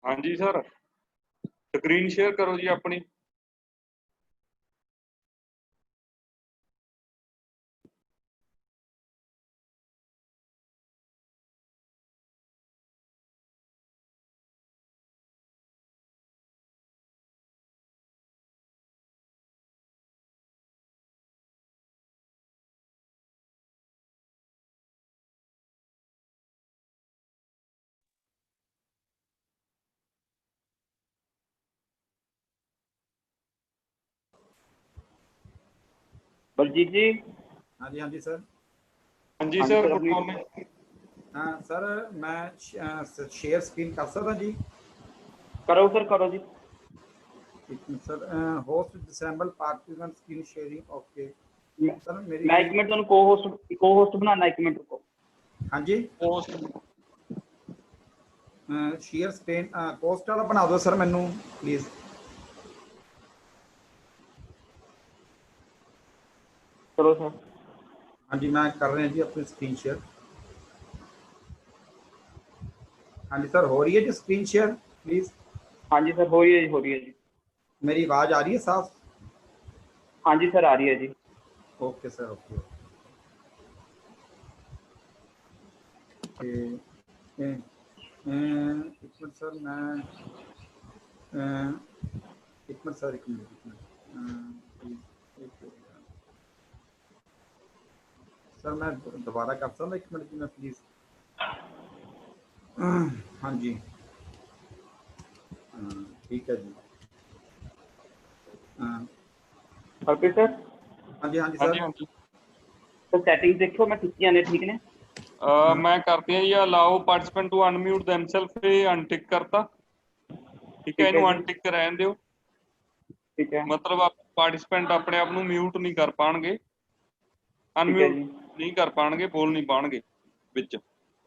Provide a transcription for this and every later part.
हाँ जी sir, screen share करो जी अपनी। बलजीत जी। हाँ जी सर। हाँ जी सर, गुड अपनी मॉर्निंग। हाँ सर, मैं शेयर स्क्रीन कर सकता जी? करो सर, करो जी। Sir host disable participant screen sharing okay. Sir मेरी मैं एक मिनट तुहानू को होस्ट बनाना, एक मिनट रुको। हाँ जी, शेयर स्क्रीन पोस्ट वाला बना दो सर मैनू प्लीज़। चलो सर। हाँ जी, मैं कर रहे हैं जी अपनी स्क्रीन शेयर। हाँ जी सर, हो रही है जी स्क्रीन शेयर प्लीज़। हाँ जी सर, हो रही है जी, हो रही है जी। मेरी आवाज़ आ रही है साफ? हाँ जी सर, आ रही है जी। Okay sir, okay okay. एक मिनट सर, मैं एक मिनट सर, एक मिनट सर मैं दोबारा कर सकता हूँ? एक मिनट जी, मैं प्लीज़। हाँ जी, ठीक है जी। Okay sir. हाँ जी, हाँ जी हाँ सर। जी हाँ जी। तो सैटिंग देखो मैं कितनी आने ठीक ने। मैं करते हैं ये allow participant to unmute themselves पे अनटिक करता। ठीक है, ठीक है इनू जी, अनटिक रहन दिओ। ठीक है, मतलब पार्टिसिपेंट अपने आप ਨੂੰ म्यूट नहीं कर पाएंगे, ठीक है अनम्यूट जी, नहीं कर पाएंगे, बोल नहीं पाएंगे ਵਿੱਚ।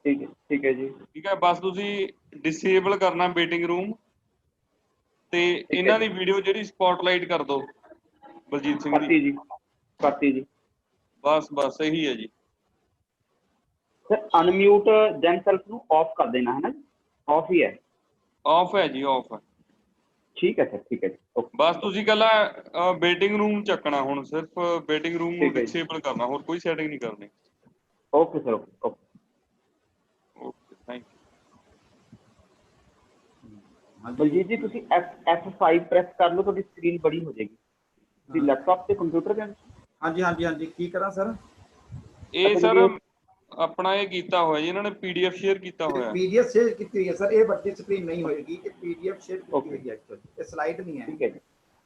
ठीक है जी, ठीक है, बस ਤੁਸੀਂ डिसेबल करना वेटिंग रूम ਤੇ ठीक है ਇਹਨਾਂ ਦੀ जी। ਵੀਡੀਓ ਜਿਹੜੀ ਸਪॉटलाइट कर दो बलजीत सिंह ਦੀ। करती जी, करती जी। बस यही है जी। सर अनम्यूट जैन सेल्फ ਨੂੰ ऑफ कर देना है ना, ऑफ ही है। ऑफ है जी, ऑफ है। ठीक है सर, ठीक है जी, ओके। बस ਤੁਸੀਂ ਕੱਲਾ वेटिंग रूम ਚੱਕਣਾ, ਹੁਣ ਸਿਰਫ वेटिंग रूम ਨੂੰ ठीक है जी, डिसेबल करना, ਹੋਰ ਕੋਈ ਸੈਟਿੰਗ नहीं करनी। Okay sir, okay okay. Okay, thank you. हाँ जी, बलजीत जी ਤੁਸੀਂ F5 ਪ੍ਰੈਸ ਕਰ ਲਓ, ਤੁਹਾਡੀ ਸਕਰੀਨ ਬੜੀ ਹੋ ਜਾਏਗੀ। ਤੁਸੀਂ ਲੈਪਟਾਪ ਤੇ ਕੰਪਿਊਟਰ ਤੇ? हाँ जी, हाँ जी, हाँ जी, की करा सर? ਇਹ अच्छा ਸਰ जी, ਆਪਣਾ ਇਹ ਕੀਤਾ ਹੋਇਆ ਜੀ ਇਹਨਾਂ ਨੇ, ਪੀਡੀਐਫ ਸ਼ੇਅਰ ਕੀਤਾ ਹੋਇਆ। पीडीएफ शेयर की हुई है सर, ये बड़ी स्क्रीन नहीं होएगी, ये पीडीएफ शेयर की ओके, हुई है एक्चुअली, ये स्लाइड नहीं है। ठीक है जी,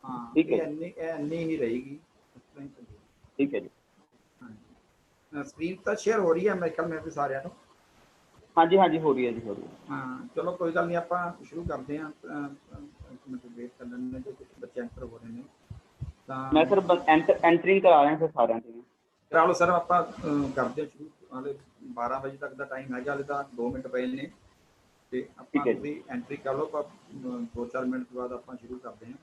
हाँ, ठीक है ये जी, अन्नी ही रहेगी, इस तरह ही चलेगी। ठीक है जी। हाँ जी, स्क्रीन तो शेयर हो रही है मेरे ख्याल में भी सारे ਨੂੰ। हाँ जी, हाँ जी, हो रही है जी, हो रही है। हाँ चलो कोई गल नहीं, आप शुरू करते हैं। मतलब वेट कर लेने जो कुछ बच्चे एंटर हो रहे हैं मैं सर बस एंट्रिंग करा रहे हैं सर सारे से। करा लो सर, आप करते शुरू। हाले 12 ਵਜੇ तक का टाइम है, हाले तो 2 मिनट पे ने, ਤੇ ਆਪਾਂ ठीक है जी, ਤੁਸੀਂ ਐਂਟਰੀ ਕਰ ਲਓ। ਆਪਾਂ 2-4 ਮਿੰਟ ਬਾਅਦ ਆਪਾਂ ਸ਼ੁਰੂ ਕਰਦੇ ਹਾਂ।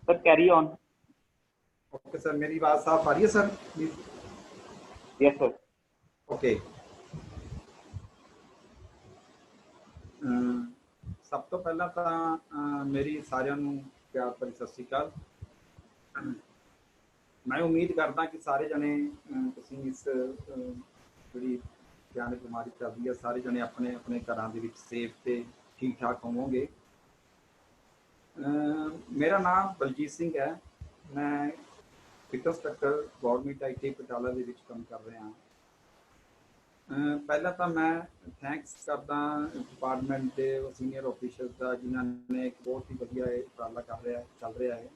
Sir carry on. Okay sir, मेरी बात साफ आ रही है सर? Yes sir. ओके। ਸਭ ਤੋਂ ਪਹਿਲਾਂ ਤਾਂ ਮੇਰੀ ਸਾਰਿਆਂ ਨੂੰ ਪਿਆਰ ਭਰੀ ਸਤਿ ਸ਼੍ਰੀ ਅਕਾਲ। ਮੈਂ ਉਮੀਦ ਕਰਦਾ ਕਿ ਸਾਰੇ ਜਣੇ ਤੁਸੀਂ ਇਸ ਜਿਹੜੀ ਭਿਆਨਕ ਬਿਮਾਰੀ ਚੱਲਦੀ ਹੈ, ਸਾਰੇ ਜਣੇ ਆਪਣੇ ਆਪਣੇ ਘਰਾਂ ਦੇ ਵਿੱਚ ਸੇਫ ਤੇ ਠੀਕ ਠਾਕ ਹੋਵੋਗੇ। ਮੇਰਾ ਨਾਮ ਬਲਜੀਤ ਸਿੰਘ ਹੈ। ਮੈਂ fit instructor government IT Patiala ਦੇ ਵਿੱਚ ਕੰਮ ਕਰ ਰਿਹਾ ਹਾਂ। ਪਹਿਲਾਂ ਤਾਂ ਮੈਂ ਥੈਂਕਸ ਕਰਦਾ ਡਿਪਾਰਟਮੈਂਟ ਦੇ ਸੀਨੀਅਰ ਆਫੀਸਰਸ ਦਾ, ਜਿਨ੍ਹਾਂ ਨੇ ਇੱਕ ਬਹੁਤ ਹੀ ਵਧੀਆ ਇਹ ਉਪਰਾਲਾ ਚੱਲ ਰਿਹਾ ਹੈ,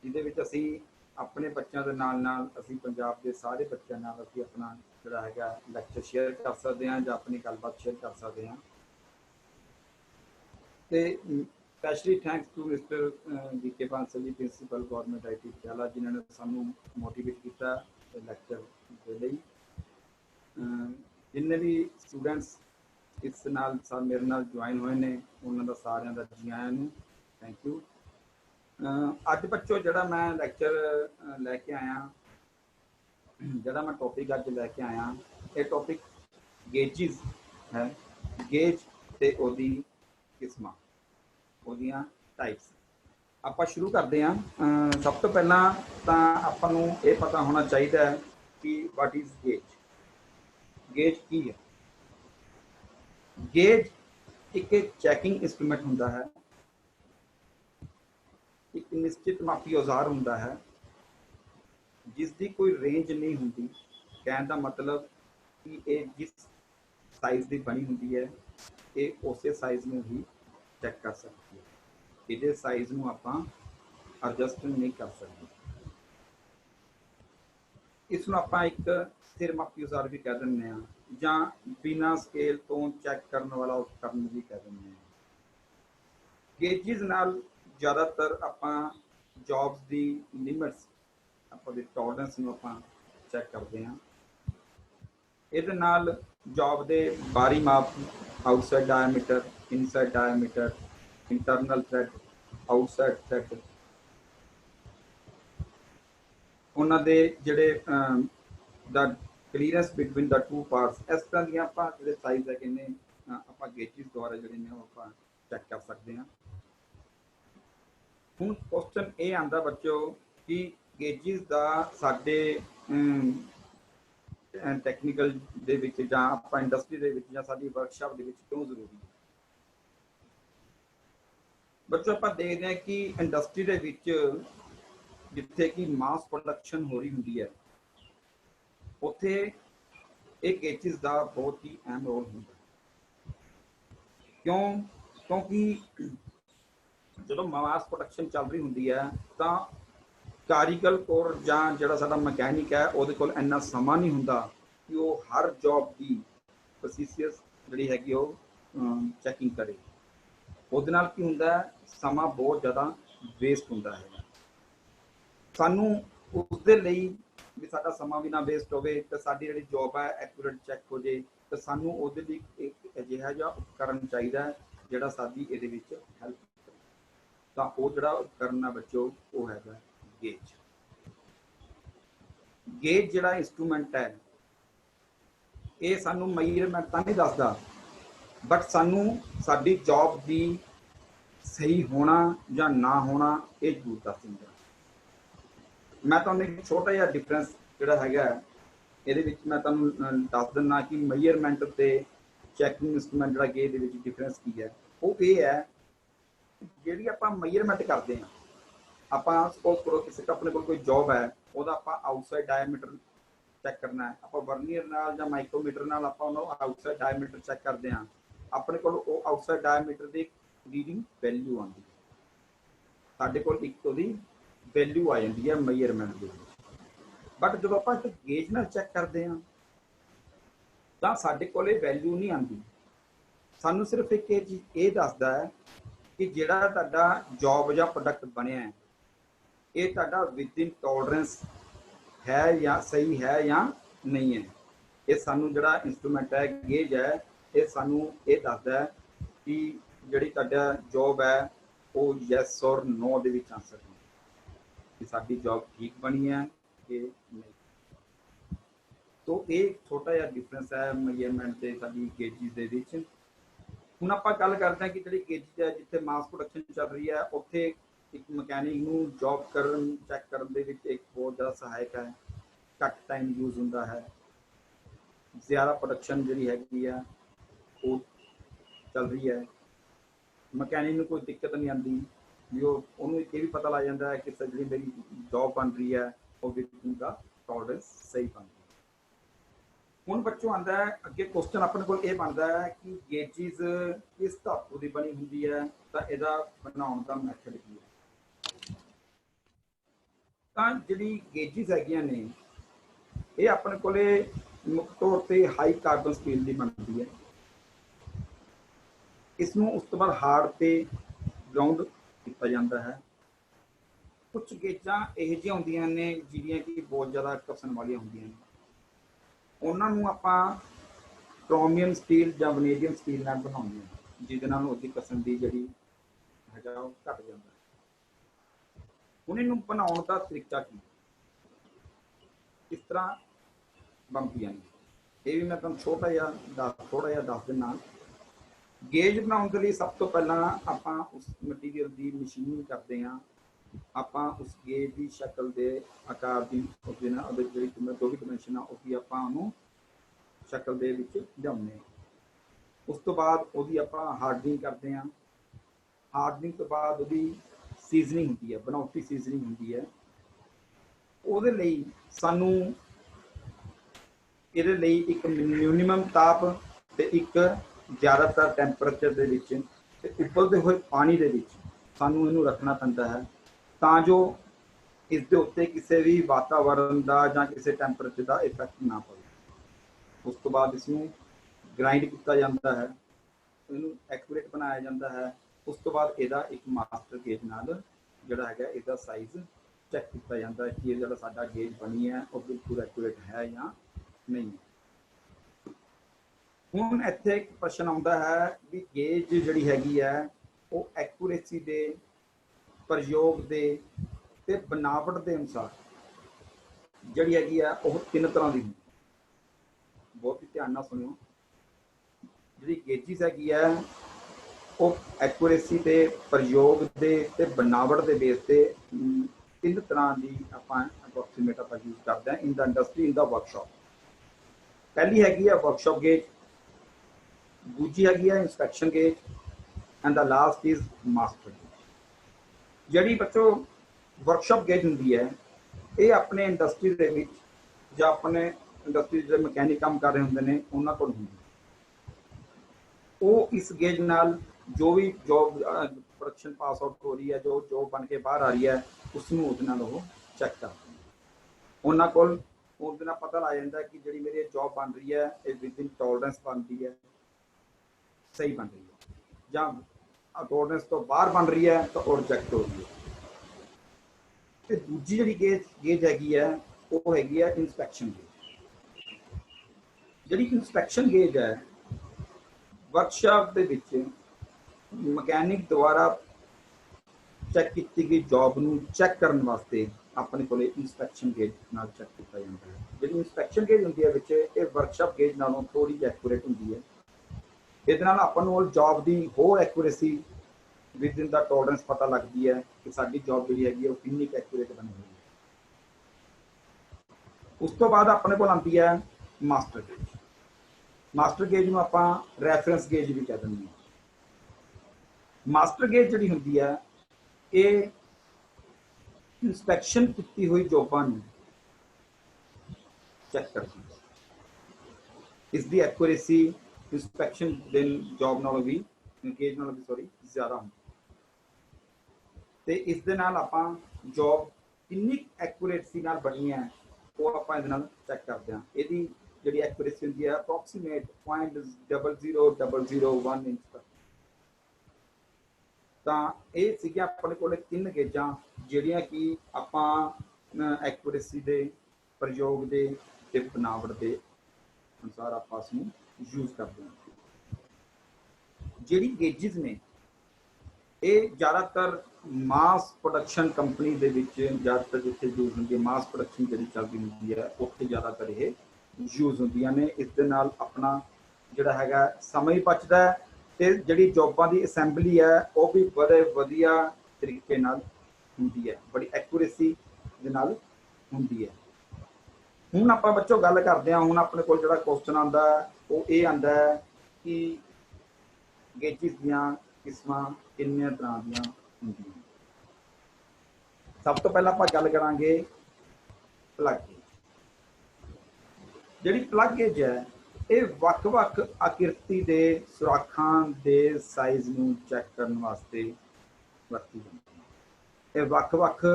ਜਿਹਦੇ ਵਿੱਚ ਅਸੀਂ ਆਪਣੇ ਬੱਚਿਆਂ ਦੇ ਨਾਲ ਅਸੀਂ ਪੰਜਾਬ ਦੇ ਸਾਰੇ ਬੱਚਿਆਂ ਨਾਲ ਅਸੀਂ ਆਪਣਾ ਜਿਹੜਾ ਹੈਗਾ ਲੈਕਚਰ ਸ਼ੇਅਰ ਕਰ ਸਕਦੇ ਹਾਂ ਜਾਂ ਆਪਣੀ ਗੱਲਬਾਤ ਸ਼ੇਅਰ ਕਰ ਸਕਦੇ ਹਾਂ। ਤੇ specially thanks to mister D K. Bansal ji, principal government IT Patiala, ਜਿਨ੍ਹਾਂ ਨੇ ਸਾਨੂੰ ਮੋਟੀਵੇਟ ਕੀਤਾ ਲੈਕਚਰ ਦੇ ਲਈ। ਜਿੰਨੇ ਵੀ ਸਟੂਡੈਂਟਸ ਇਸ ਨਾਲ ਮੇਰੇ ਨਾਲ ਜੁਆਇਨ ਹੋਏ ਨੇ, ਉਹਨਾਂ ਦਾ ਸਾਰਿਆਂ ਦਾ ਜੀ ਆਇਆਂ ਨੂੰ ਥੈਂਕ ਯੂ। ਅੱਜ ਬੱਚੋ ਜਿਹੜਾ ਮੈਂ ਲੈਕਚਰ ਲੈ ਕੇ ਆਇਆ, ਜਿਹੜਾ ਮੈਂ ਟੌਪਿਕ ਅੱਜ ਲੈ ਕੇ ਆਇਆ, ਇਹ ਟੌਪਿਕ ਗੇਜਿਸ ਹੈ। ਗੇਜ ਤੇ ਉਹਦੀ ਕਿਸਮਾਂ, ਉਹਦੀਆਂ ਟਾਈਪਸ। ਆਪਾਂ ਸ਼ੁਰੂ ਕਰਦੇ ਹਾਂ। ਸਭ ਤੋਂ ਪਹਿਲਾਂ ਤਾਂ ਆਪਾਂ ਨੂੰ ਇਹ ਪਤਾ ਹੋਣਾ ਚਾਹੀਦਾ ਹੈ ਕਿ ਵਾਟ ਇਜ਼ ਗੇਜ। ਗੇਜ ਕੀ ਹੈ? ਗੇਜ ਇੱਕ ਚੈਕਿੰਗ ਇੰਸਟਰੂਮੈਂਟ ਹੁੰਦਾ ਹੈ, ਇੱਕ ਨਿਸ਼ਚਿਤ ਮਾਪੀ ਔਜ਼ਾਰ ਹੁੰਦਾ ਹੈ, ਜਿਸ ਦੀ ਕੋਈ ਰੇਂਜ ਨਹੀਂ ਹੁੰਦੀ। ਕਹਿਣ ਦਾ ਮਤਲਬ ਕਿ ਇਹ ਜਿਸ ਸਾਈਜ਼ ਦੀ ਬਣੀ ਹੁੰਦੀ ਹੈ, ਇਹ ਉਸੇ ਸਾਈਜ਼ ਨੂੰ ਹੀ ਚੈੱਕ ਕਰ ਸਕਦੀ ਹੈ। ਇਹਦੇ ਸਾਈਜ਼ ਨੂੰ ਆਪਾਂ ਐਡਜਸਟ ਨਹੀਂ ਕਰ ਸਕਦੇ। ਇਸ ਨੂੰ ਆਪਾਂ ਇੱਕ ਸਥਿਰ ਮਾਪੀ ਔਜ਼ਾਰ ਵੀ ਕਹਿ ਦਿੰਦੇ ਹਾਂ, ਜਾਂ ਬਿਨਾਂ ਸਕੇਲ ਤੋਂ ਚੈੱਕ ਕਰਨ ਵਾਲਾ ਉਪਕਰਨ ਵੀ ਕਹਿ ਦਿੰਦੇ ਹਾਂ। ਗੇਜਿਸ ਨਾਲ ਜ਼ਿਆਦਾਤਰ ਆਪਾਂ ਜੌਬਸ ਦੀ ਲਿਮਿਟਸ, ਆਪਾਂ ਦੀ ਟੋਲਰੈਂਸ ਨੂੰ ਆਪਾਂ ਚੈੱਕ ਕਰਦੇ ਹਾਂ। ਇਹਦੇ ਨਾਲ ਜੌਬ ਦੇ ਬਾਹਰੀ ਮਾਪ, outside diameter, inside diameter, internal thread, outside thread, ਉਹਨਾਂ ਦੇ ਜਿਹੜੇ ਦਾ ਕਲੀਅਰੈਂਸ ਬਿਟਵੀਨ ਦਾ ਟੂ ਪਾਰਟਸ, ਇਸ ਤਰ੍ਹਾਂ ਦੀਆਂ ਆਪਾਂ ਜਿਹੜੇ ਸਾਈਜ਼ ਹੈਗੇ ਨੇ ਆਪਾਂ ਗੇਜਿਸ ਦੁਆਰਾ ਜਿਹੜੇ ਨੇ ਉਹ ਆਪਾਂ ਚੈੱਕ ਕਰ ਸਕਦੇ ਹਾਂ। ਹੁਣ ਕੁਐਸਚਨ ਇਹ ਆਉਂਦਾ ਬੱਚਿਓ ਕਿ ਗੇਜਿਸ ਦਾ ਸਾਡੇ ਟੈਕਨੀਕਲ ਦੇ ਵਿੱਚ ਜਾਂ ਆਪਾਂ ਇੰਡਸਟਰੀ ਦੇ ਵਿੱਚ ਜਾਂ ਸਾਡੀ ਵਰਕਸ਼ਾਪ ਦੇ ਵਿੱਚ ਕਿਉਂ ਜ਼ਰੂਰੀ ਹੈ? ਬੱਚੋ ਆਪਾਂ ਦੇਖਦੇ ਹਾਂ ਕਿ ਇੰਡਸਟਰੀ ਦੇ ਵਿੱਚ ਜਿੱਥੇ ਕਿ ਮਾਸ ਪ੍ਰੋਡਕਸ਼ਨ ਹੋ ਰਹੀ ਹੁੰਦੀ ਹੈ, ਉੱਥੇ ਇਹ ਗੇਜਿਸ ਦਾ ਬਹੁਤ ਹੀ ਅਹਿਮ ਰੋਲ ਹੁੰਦਾ। ਕਿਉਂਕਿ ਜਦੋਂ ਮਾਸ ਪ੍ਰੋਡਕਸ਼ਨ ਚੱਲ ਰਹੀ ਹੁੰਦੀ ਹੈ ਤਾਂ ਕਾਰੀਗਰ ਕੋਲ ਜਾਂ ਜਿਹੜਾ ਸਾਡਾ ਮਕੈਨਿਕ ਹੈ, ਉਹਦੇ ਕੋਲ ਇੰਨਾ ਸਮਾਂ ਨਹੀਂ ਹੁੰਦਾ ਕਿ ਉਹ ਹਰ ਜੌਬ ਦੀ ਪ੍ਰੋਸੀਜਰਸ ਜਿਹੜੀ ਹੈਗੀ ਉਹ ਚੈਕਿੰਗ ਕਰੇ। ਉਹਦੇ ਨਾਲ ਕੀ ਹੁੰਦਾ, ਸਮਾਂ ਬਹੁਤ ਜ਼ਿਆਦਾ ਵੇਸਟ ਹੁੰਦਾ ਹੈ। ਸਾਨੂੰ ਉਸਦੇ ਲਈ ਵੀ ਸਾਡਾ ਸਮਾਂ ਵੀ ਨਾ ਵੇਸਟ ਹੋਵੇ ਤੇ ਸਾਡੀ ਜਿਹੜੀ ਜੌਬ ਹੈ ਐਕੂਰੇਟ ਚੈੱਕ ਹੋ ਜੇ, ਤੇ ਸਾਨੂੰ ਉਹਦੇ ਲਈ ਇੱਕ ਅਜਿਹਾ ਜਿਹਾ ਉਪਕਰਨ ਚਾਹੀਦਾ ਹੈ ਜਿਹੜਾ ਸਾਡੀ ਇਹਦੇ ਵਿੱਚ ਹੈਲਪ ਕਰੇ। ਤਾਂ ਉਹ ਜਿਹੜਾ ਉਪਕਰਨ ਹੈ ਬੱਚੋ, ਉਹ ਹੈਗਾ ਗੇਜ। ਗੇਜ ਜਿਹੜਾ ਇੰਸਟਰੂਮੈਂਟ ਹੈ, ਇਹ ਸਾਨੂੰ ਮੇਜ਼ਰਮੈਂਟ ਤਾਂ ਨਹੀਂ ਦੱਸਦਾ, ਬਟ ਸਾਨੂੰ ਸਾਡੀ ਜੌਬ ਦੀ ਸਹੀ ਹੋਣਾ ਜਾਂ ਨਾ ਹੋਣਾ ਇਹ ਜ਼ਰੂਰ ਦੱਸ ਦਿੰਦਾ। ਮੈਂ ਤੁਹਾਨੂੰ ਇੱਕ ਛੋਟਾ ਜਿਹਾ ਡਿਫਰੈਂਸ ਜਿਹੜਾ ਹੈਗਾ ਇਹਦੇ ਵਿੱਚ ਮੈਂ ਤੁਹਾਨੂੰ ਦੱਸ ਦਿੰਦਾ ਕਿ ਮੇਜ਼ਰਮੈਂਟ ਤੇ ਚੈਕਿੰਗ ਇੰਸਟਰੂਮੈਂਟ ਜਿਹੜਾ ਗੇਜ ਦੇ ਵਿੱਚ ਡਿਫਰੈਂਸ ਕੀ ਹੈ। ਉਹ ਇਹ ਹੈ, ਜਿਹੜੀ ਆਪਾਂ ਮੇਜ਼ਰਮੈਂਟ ਕਰਦੇ ਹਾਂ, ਆਪਾਂ ਸਪੋਜ਼ ਕਰੋ ਕਿਸੇ ਆਪਣੇ ਕੋਲ ਕੋਈ ਜੌਬ ਹੈ, ਉਹਦਾ ਆਪਾਂ ਆਊਟਸਾਈਡ ਡਾਇਆਮੀਟਰ ਚੈੱਕ ਕਰਨਾ ਹੈ। ਆਪਾਂ ਵਰਨੀਅਰ ਨਾਲ ਜਾਂ ਮਾਈਕਰੋਮੀਟਰ ਨਾਲ ਆਪਾਂ ਉਹਨੂੰ ਆਊਟਸਾਈਡ ਡਾਇਆਮੀਟਰ ਚੈੱਕ ਕਰਦੇ ਹਾਂ। ਆਪਣੇ ਕੋਲ ਉਹ ਆਊਟਸਾਈਡ ਡਾਇਆਮੀਟਰ ਦੀ ਰੀਡਿੰਗ ਵੈਲਿਊ ਆਉਂਦੀ ਹੈ, ਸਾਡੇ ਕੋਲ ਇੱਕ ਉਹਦੀ ਵੈਲਿਊ ਆ ਜਾਂਦੀ ਹੈ ਮੇਜ਼ਰਮੈਂਟ ਦੇ ਵਿੱਚ। ਬਟ ਜਦੋਂ ਆਪਾਂ ਇੱਕ ਗੇਜ ਨਾਲ ਚੈੱਕ ਕਰਦੇ ਹਾਂ ਤਾਂ ਸਾਡੇ ਕੋਲ ਇਹ ਵੈਲਿਊ ਨਹੀਂ ਆਉਂਦੀ। ਸਾਨੂੰ ਸਿਰਫ ਇੱਕ ਇਹ ਚੀਜ਼ ਇਹ ਦੱਸਦਾ ਹੈ ਕਿ ਜਿਹੜਾ ਤੁਹਾਡਾ ਜੌਬ ਜਾਂ ਪ੍ਰੋਡਕਟ ਬਣਿਆ ਹੈ, ਇਹ ਤੁਹਾਡਾ ਵਿਦਿਨ ਟੋਲਰੈਂਸ ਹੈ ਜਾਂ ਸਹੀ ਹੈ ਜਾਂ ਨਹੀਂ ਹੈ। ਇਹ ਸਾਨੂੰ ਜਿਹੜਾ ਇੰਸਟਰੂਮੈਂਟ ਹੈ, ਗੇਜ ਹੈ, ਇਹ ਸਾਨੂੰ ਇਹ ਦੱਸਦਾ ਹੈ ਕਿ ਜਿਹੜੀ ਤੁਹਾਡਾ ਜੌਬ ਹੈ ਉਹ ਯੈਸ ਔਰ ਨੋ ਦੇ ਵਿੱਚ ਆਂਸਰ ਹੈ। कि साडी जॉब ठीक बनी है कि नहीं। तो ये छोटा जिहा डिफरेंस है मेजरमेंट ते साडी गेजिस दे विच। हुण आपां गल करदे हां कि जिहड़ी गेजिस है जिथे मास प्रोडक्शन चल रही है उत्थे एक मकैनिक नूं जॉब करन चैक करन दे विच एक बहुत ज़्यादा सहायक है, घट टाइम यूज़ हुंदा है, ज़्यादा प्रोडक्शन जिहड़ी हैगी आ वो चल रही है। मकैनिक नूं कोई दिक्कत नहीं आती भी उन्होंने ये भी पता लग जाता है कि सर जी मेरी जॉब बन रही है और विक्टिम का टॉलरेंस सही बन रही है। हुण बच्चों आंदा है अगे क्वेश्चन अपने को ये बनता है कि गेजिस किस धातु की बनी होंगी है तो इहदा बनाउण दा मैथड की है। तो जिहड़ी गेजिस हैगियां ने ये अपने कोले मुख्य तौर पर हाई कार्बन स्टील की बनती है। इसनूं उस तो बाद हार्ड पे ग्राउंड किया जाता है। कुछ गेजां इहो जिहियां हुंदियां ने जिहड़ियां कि बहुत ज़्यादा घसन वालियां हुंदियां ने, उन्हां नूं आपां क्रोमियम स्टील जां वनेडियम स्टील नाल बनाउंदे हां, जिहदे नाल उहदी घसन दी जिहड़ी हैगा ओह घट जांदा है। हुण इहनूं बनाउण दा तरीका की किस तरह बनदियां ने, ये भी मैं तुहानूं थोड़ा जिहा दस दिना। गेज बनाने के लिए सब तो पहला आपां उस मटीरियल की मशीनिंग करते हैं। आपां उस गेज की शक्ल के आकार की जो भी डिमेंशन है उसकी आपां उहनूं शक्ल दे विच लिआउने। उस तो बाद उसकी आपां हार्डनिंग करते हैं। हार्डनिंग तो बाद उसकी सीजनिंग होंदी है, बनावटी सीजनिंग होंदी है। ਉਹਦੇ ਲਈ ਸਾਨੂੰ ਇਹਦੇ ਲਈ ਇੱਕ ਮਿਨੀਮਮ ਤਾਪ ਤੇ ਇੱਕ ਜ਼ਿਆਦਾਤਰ ਟੈਂਪਰੇਚਰ ਦੇ ਵਿੱਚ ਤੇ ਉਬਲਦੇ ਹੋਏ ਪਾਣੀ ਦੇ ਵਿੱਚ ਸਾਨੂੰ ਇਹਨੂੰ ਰੱਖਣਾ ਪੈਂਦਾ ਹੈ ਤਾਂ ਜੋ ਇਸ ਦੇ ਉੱਤੇ ਕਿਸੇ ਵੀ ਵਾਤਾਵਰਣ ਦਾ ਜਾਂ ਕਿਸੇ ਟੈਂਪਰੇਚਰ ਦਾ ਇਫੈਕਟ ਨਾ ਪਵੇ। ਉਸ ਤੋਂ ਬਾਅਦ ਇਸ ਨੂੰ ਗ੍ਰਾਈਂਡ ਕੀਤਾ ਜਾਂਦਾ ਹੈ, ਇਹਨੂੰ ਐਕੂਰੇਟ ਬਣਾਇਆ ਜਾਂਦਾ ਹੈ। ਉਸ ਤੋਂ ਬਾਅਦ ਇਹਦਾ ਇੱਕ ਮਾਸਟਰ ਗੇਜ ਨਾਲ ਜਿਹੜਾ ਹੈਗਾ ਇਹਦਾ ਸਾਈਜ਼ चेक किया जाता है कि ये जो साडा गेज बनी है वो बिल्कुल एक्यूरेट है या नहीं। हुण इत्थे एक प्रश्न आता है कि गेज जिहड़ी हैगी है वो एक्यूरेसी दे प्रयोग दे ते बनावट दे अनुसार जिहड़ी हैगी है वो तीन तरह की होंदी। बहुत ही ध्यान नाल सुनियो, जिहड़ी गेजिस हैगी है वो एक्यूरेसी ते प्रयोग दे ते बनावट दे बेस ते तीन तरह की आपां अप्रोक्सीमेट आपां यूज करते हैं in the industry in the workshop. पहली हैगी है वर्कशॉप गेज, दूजी हैगी है inspection gauge and the last is master gauge. जिहड़ी बच्चों वर्कशॉप गेज हुंदी है ये अपने इंडस्ट्री दे विच जां अपने इंडस्ट्री जिहड़े मकैनिक काम कर रहे हुंदे ने उन्हां कोल हुंदी। वो इस गेज नाल जो भी जॉब प्रोडक्शन पास आउट हो रही है, जो जॉब बन के बाहर आ रही है उसनूं उहदे नाल वो चैक करते हैं। उन्हां कोल उहदे नाल पता लग जाता है कि जिहड़ी मेरी जॉब बन रही है ये विद इन टॉलरेंस बन रही है, सही बन रही है, जां टॉलरेंस तो बाहर बन रही है तो रिजेक्ट हो रही है। ते दूजी जिहड़ी गेज हैगी है वो हैगी है इंस्पैक्शन गेज। जिहड़ी इंस्पैक्शन गेज है वर्कशॉप दे विच मकैनिक द्वारा चैक की गई जॉब नूं चैक करने वास्ते अपने को इंस्पैक्शन गेज नाल चैक किया जाता है। जिहड़ी इंस्पैक्शन गेज हुंदी है विच ये वर्कशॉप गेज नालों थोड़ी जी एक्यूरेट हुंदी है। इहदे नाल आपां नूं जॉब की होर accuracy with in the tolerance पता लगती है कि साडी जॉब जिहड़ी हैगी वो कितनी एक्यूरेट बनी हुई है। उस तो बाद अपने को आती है मास्टर गेज। मास्टर गेज नूं आपां रैफरेंस गेज भी कह दिंदे हां। मास्टर गेज जिहड़ी हुंदी है ये इंस्पैक्शन की हुई जॉबां नूं चैक करती है। इसकी एक्यूरेसी इंस्पैक्शन जॉब नालों भी गेज नालों भी ज़्यादा होंदी ते इस दे नाल आपां जॉब कितनी एक्यूरेसी नाल बनी है वो आपां इहदे नाल चैक करते हैं। इहदी जिहड़ी एक्यूरेसी हुंदी है अप्रोक्सीमेट 0.0001 इंच तक। तो ये सीगियां अपने कोल तीन गेजां जिहड़ियां कि आपां एक्यूरेसी दे प्रयोग दे ते बनावट दे अनुसार आपां इसनूं यूज करते हैं। जिहड़ी गेजिस ने ਇਹ ਜ਼ਿਆਦਾਤਰ ਮਾਸ ਪ੍ਰੋਡਕਸ਼ਨ ਕੰਪਨੀ ਦੇ ਵਿੱਚ ਜ਼ਿਆਦਾਤਰ ਜਿੱਥੇ ਯੂਜ਼ ਹੁੰਦੀ ਹੈ, ਮਾਸ ਪ੍ਰੋਡਕਸ਼ਨ ਜਿਹੜੀ ਚੱਲਦੀ ਹੁੰਦੀ ਹੈ ਉੱਥੇ ਜ਼ਿਆਦਾਤਰ ਇਹ ਯੂਜ਼ ਹੁੰਦੀਆਂ ਨੇ। ਇਸ ਦੇ ਨਾਲ ਆਪਣਾ ਜਿਹੜਾ ਹੈਗਾ ਸਮਾਂ ਹੀ ਬਚਦਾ ਹੈ ਤੇ ਜਿਹੜੀ ਜੋਬਾਂ ਦੀ ਅਸੈਂਬਲੀ ਹੈ ਉਹ ਵੀ ਬੜੇ ਵਧੀਆ ਤਰੀਕੇ ਨਾਲ ਹੁੰਦੀ ਹੈ, ਬੜੀ ਐਕੂਰੇਸੀ ਦੇ ਨਾਲ ਹੁੰਦੀ ਹੈ। ਹੁਣ ਆਪਾਂ ਬੱਚੋ ਗੱਲ ਕਰਦੇ ਹਾਂ, ਹੁਣ ਆਪਣੇ ਕੋਲ ਜਿਹੜਾ ਕੁਐਸਚਨ ਆਉਂਦਾ ਉਹ ਇਹ ਆਉਂਦਾ ਹੈ ਕਿ ਗੇਜਿਸ ਦੀਆਂ ਕਿਸਮਾਂ ਕਿੰਨੀਆਂ ਤਰ੍ਹਾਂ ਦੀਆਂ ਹੁੰਦੀਆਂ। ਸਭ ਤੋਂ ਪਹਿਲਾਂ ਆਪਾਂ ਗੱਲ ਕਰਾਂਗੇ ਪਲੱਗ ਗੇਜ। ਜਿਹੜੀ ਪਲੱਗ ਗੇਜ ਹੈ ਇਹ ਵੱਖ-ਵੱਖ ਆਕ੍ਰਿਤੀ ਦੇ ਸੁਰਾਖਾਂ ਦੇ ਸਾਈਜ਼ ਨੂੰ ਚੈੱਕ ਕਰਨ ਵਾਸਤੇ ਵਰਤੀ ਜਾਂਦੀ ਹੈ। ਇਹ ਵੱਖ-ਵੱਖ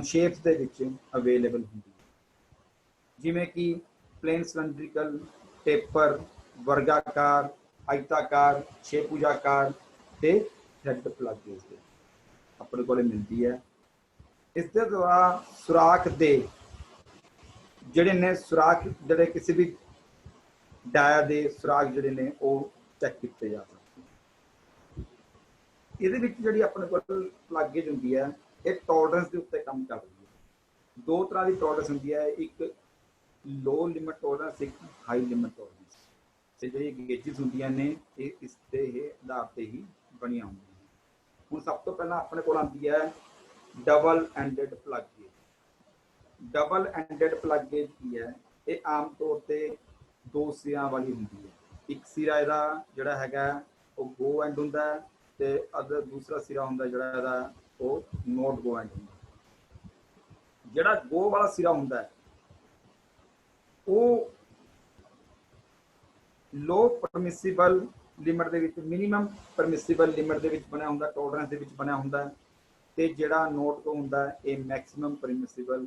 ਸ਼ੇਪਸ ਦੇ ਵਿੱਚ ਅਵੇਲੇਬਲ ਹੁੰਦੀ ਹੈ, ਜਿਵੇਂ ਕਿ ਪਲੇਨ ਸਿਲੰਡਰੀਕਲ, ਟੇਪਰ, ਵਰਗਾਕਾਰ, ਆਇਤਾਕਾਰ, ਛੇਭੁਜਾਕਾਰ ਤੇ ਥ੍ਰੈਡ ਪਲੱਗ ਗੇਜ ਦੇ ਆਪਣੇ ਕੋਲੇ ਮਿਲਦੀ ਹੈ। ਇਸ ਦੇ ਦੁਆਰਾ ਸੁਰਾਖ ਦੇ ਜਿਹੜੇ ਨੇ ਸੁਰਾਖ ਜਿਹੜੇ ਕਿਸੇ ਵੀ ਡਾਇਆ ਦੇ ਸੁਰਾਖ ਜਿਹੜੇ ਨੇ ਉਹ ਚੈੱਕ ਕੀਤੇ ਜਾ ਸਕਦੇ। ਇਹਦੇ ਵਿੱਚ ਜਿਹੜੀ ਆਪਣੇ ਕੋਲ ਪਲੱਗ ਗੇਜ ਹੁੰਦੀ ਹੈ ਇਹ ਟੋਲਰੈਂਸ ਦੇ ਉੱਤੇ ਕੰਮ ਕਰਦੀ ਹੈ। ਦੋ ਤਰ੍ਹਾਂ ਦੀ ਟੋਲਰੈਂਸ ਹੁੰਦੀ ਹੈ, ਇੱਕ ਲੋ ਲਿਮਿਟ ਟੋਲਰੈਂਸ, ਇੱਕ ਹਾਈ ਲਿਮਿਟ ਟੋਲਰੈਂਸ। ਤੇ ਜਿਹੜੀ ਗੇਜਿਸ ਹੁੰਦੀਆਂ ਨੇ ਇਹ ਇਸ ਤੇ ਇਹ ਆਧਾਰ ਤੇ ਹੀ ਬਣੀਆਂ ਹੁੰਦੀਆਂ ਨੇ। ਹੁਣ ਸਭ ਤੋਂ ਪਹਿਲਾਂ ਆਪਣੇ ਕੋਲ ਆਉਂਦੀ ਹੈ double ended plug gauge. Double ended plug gauge ਕੀ ਹੈ? ਇਹ ਆਮ ਤੌਰ ਤੇ ਦੋ ਸਿਰਿਆਂ ਵਾਲੀ ਹੁੰਦੀ ਹੈ। ਇੱਕ ਸਿਰਾ ਇਹਦਾ ਜਿਹੜਾ ਹੈਗਾ ਉਹ ਗੋ ਐਂਡ ਹੁੰਦਾ ਹੈ ਤੇ ਅਦਰ ਦੂਸਰਾ ਸਿਰਾ ਹੁੰਦਾ ਜਿਹੜਾ ਇਹਦਾ ਉਹ ਨੋਟ ਗੋ ਐਂਡ ਹੁੰਦਾ। ਜਿਹੜਾ ਗੋ ਵਾਲਾ ਸਿਰਾ ਹੁੰਦਾ ਹੈ ਉਹ ਲੋ ਪਰਮਿਸਿਬਲ ਲਿਮਿਟ ਦੇ ਵਿੱਚ, ਮਿਨੀਮਮ ਪਰਮਿਸਿਬਲ ਲਿਮਿਟ ਦੇ ਵਿੱਚ ਬਣਿਆ ਹੁੰਦਾ, ਟੋਲਰੈਂਸ ਦੇ ਵਿੱਚ ਬਣਿਆ ਹੁੰਦਾ ਹੈ। ਤੇ ਜਿਹੜਾ ਨੋਟ ਗੋ ਹੁੰਦਾ ਹੈ ਇਹ ਮੈਕਸਿਮਮ ਪਰਮਿਸਿਬਲ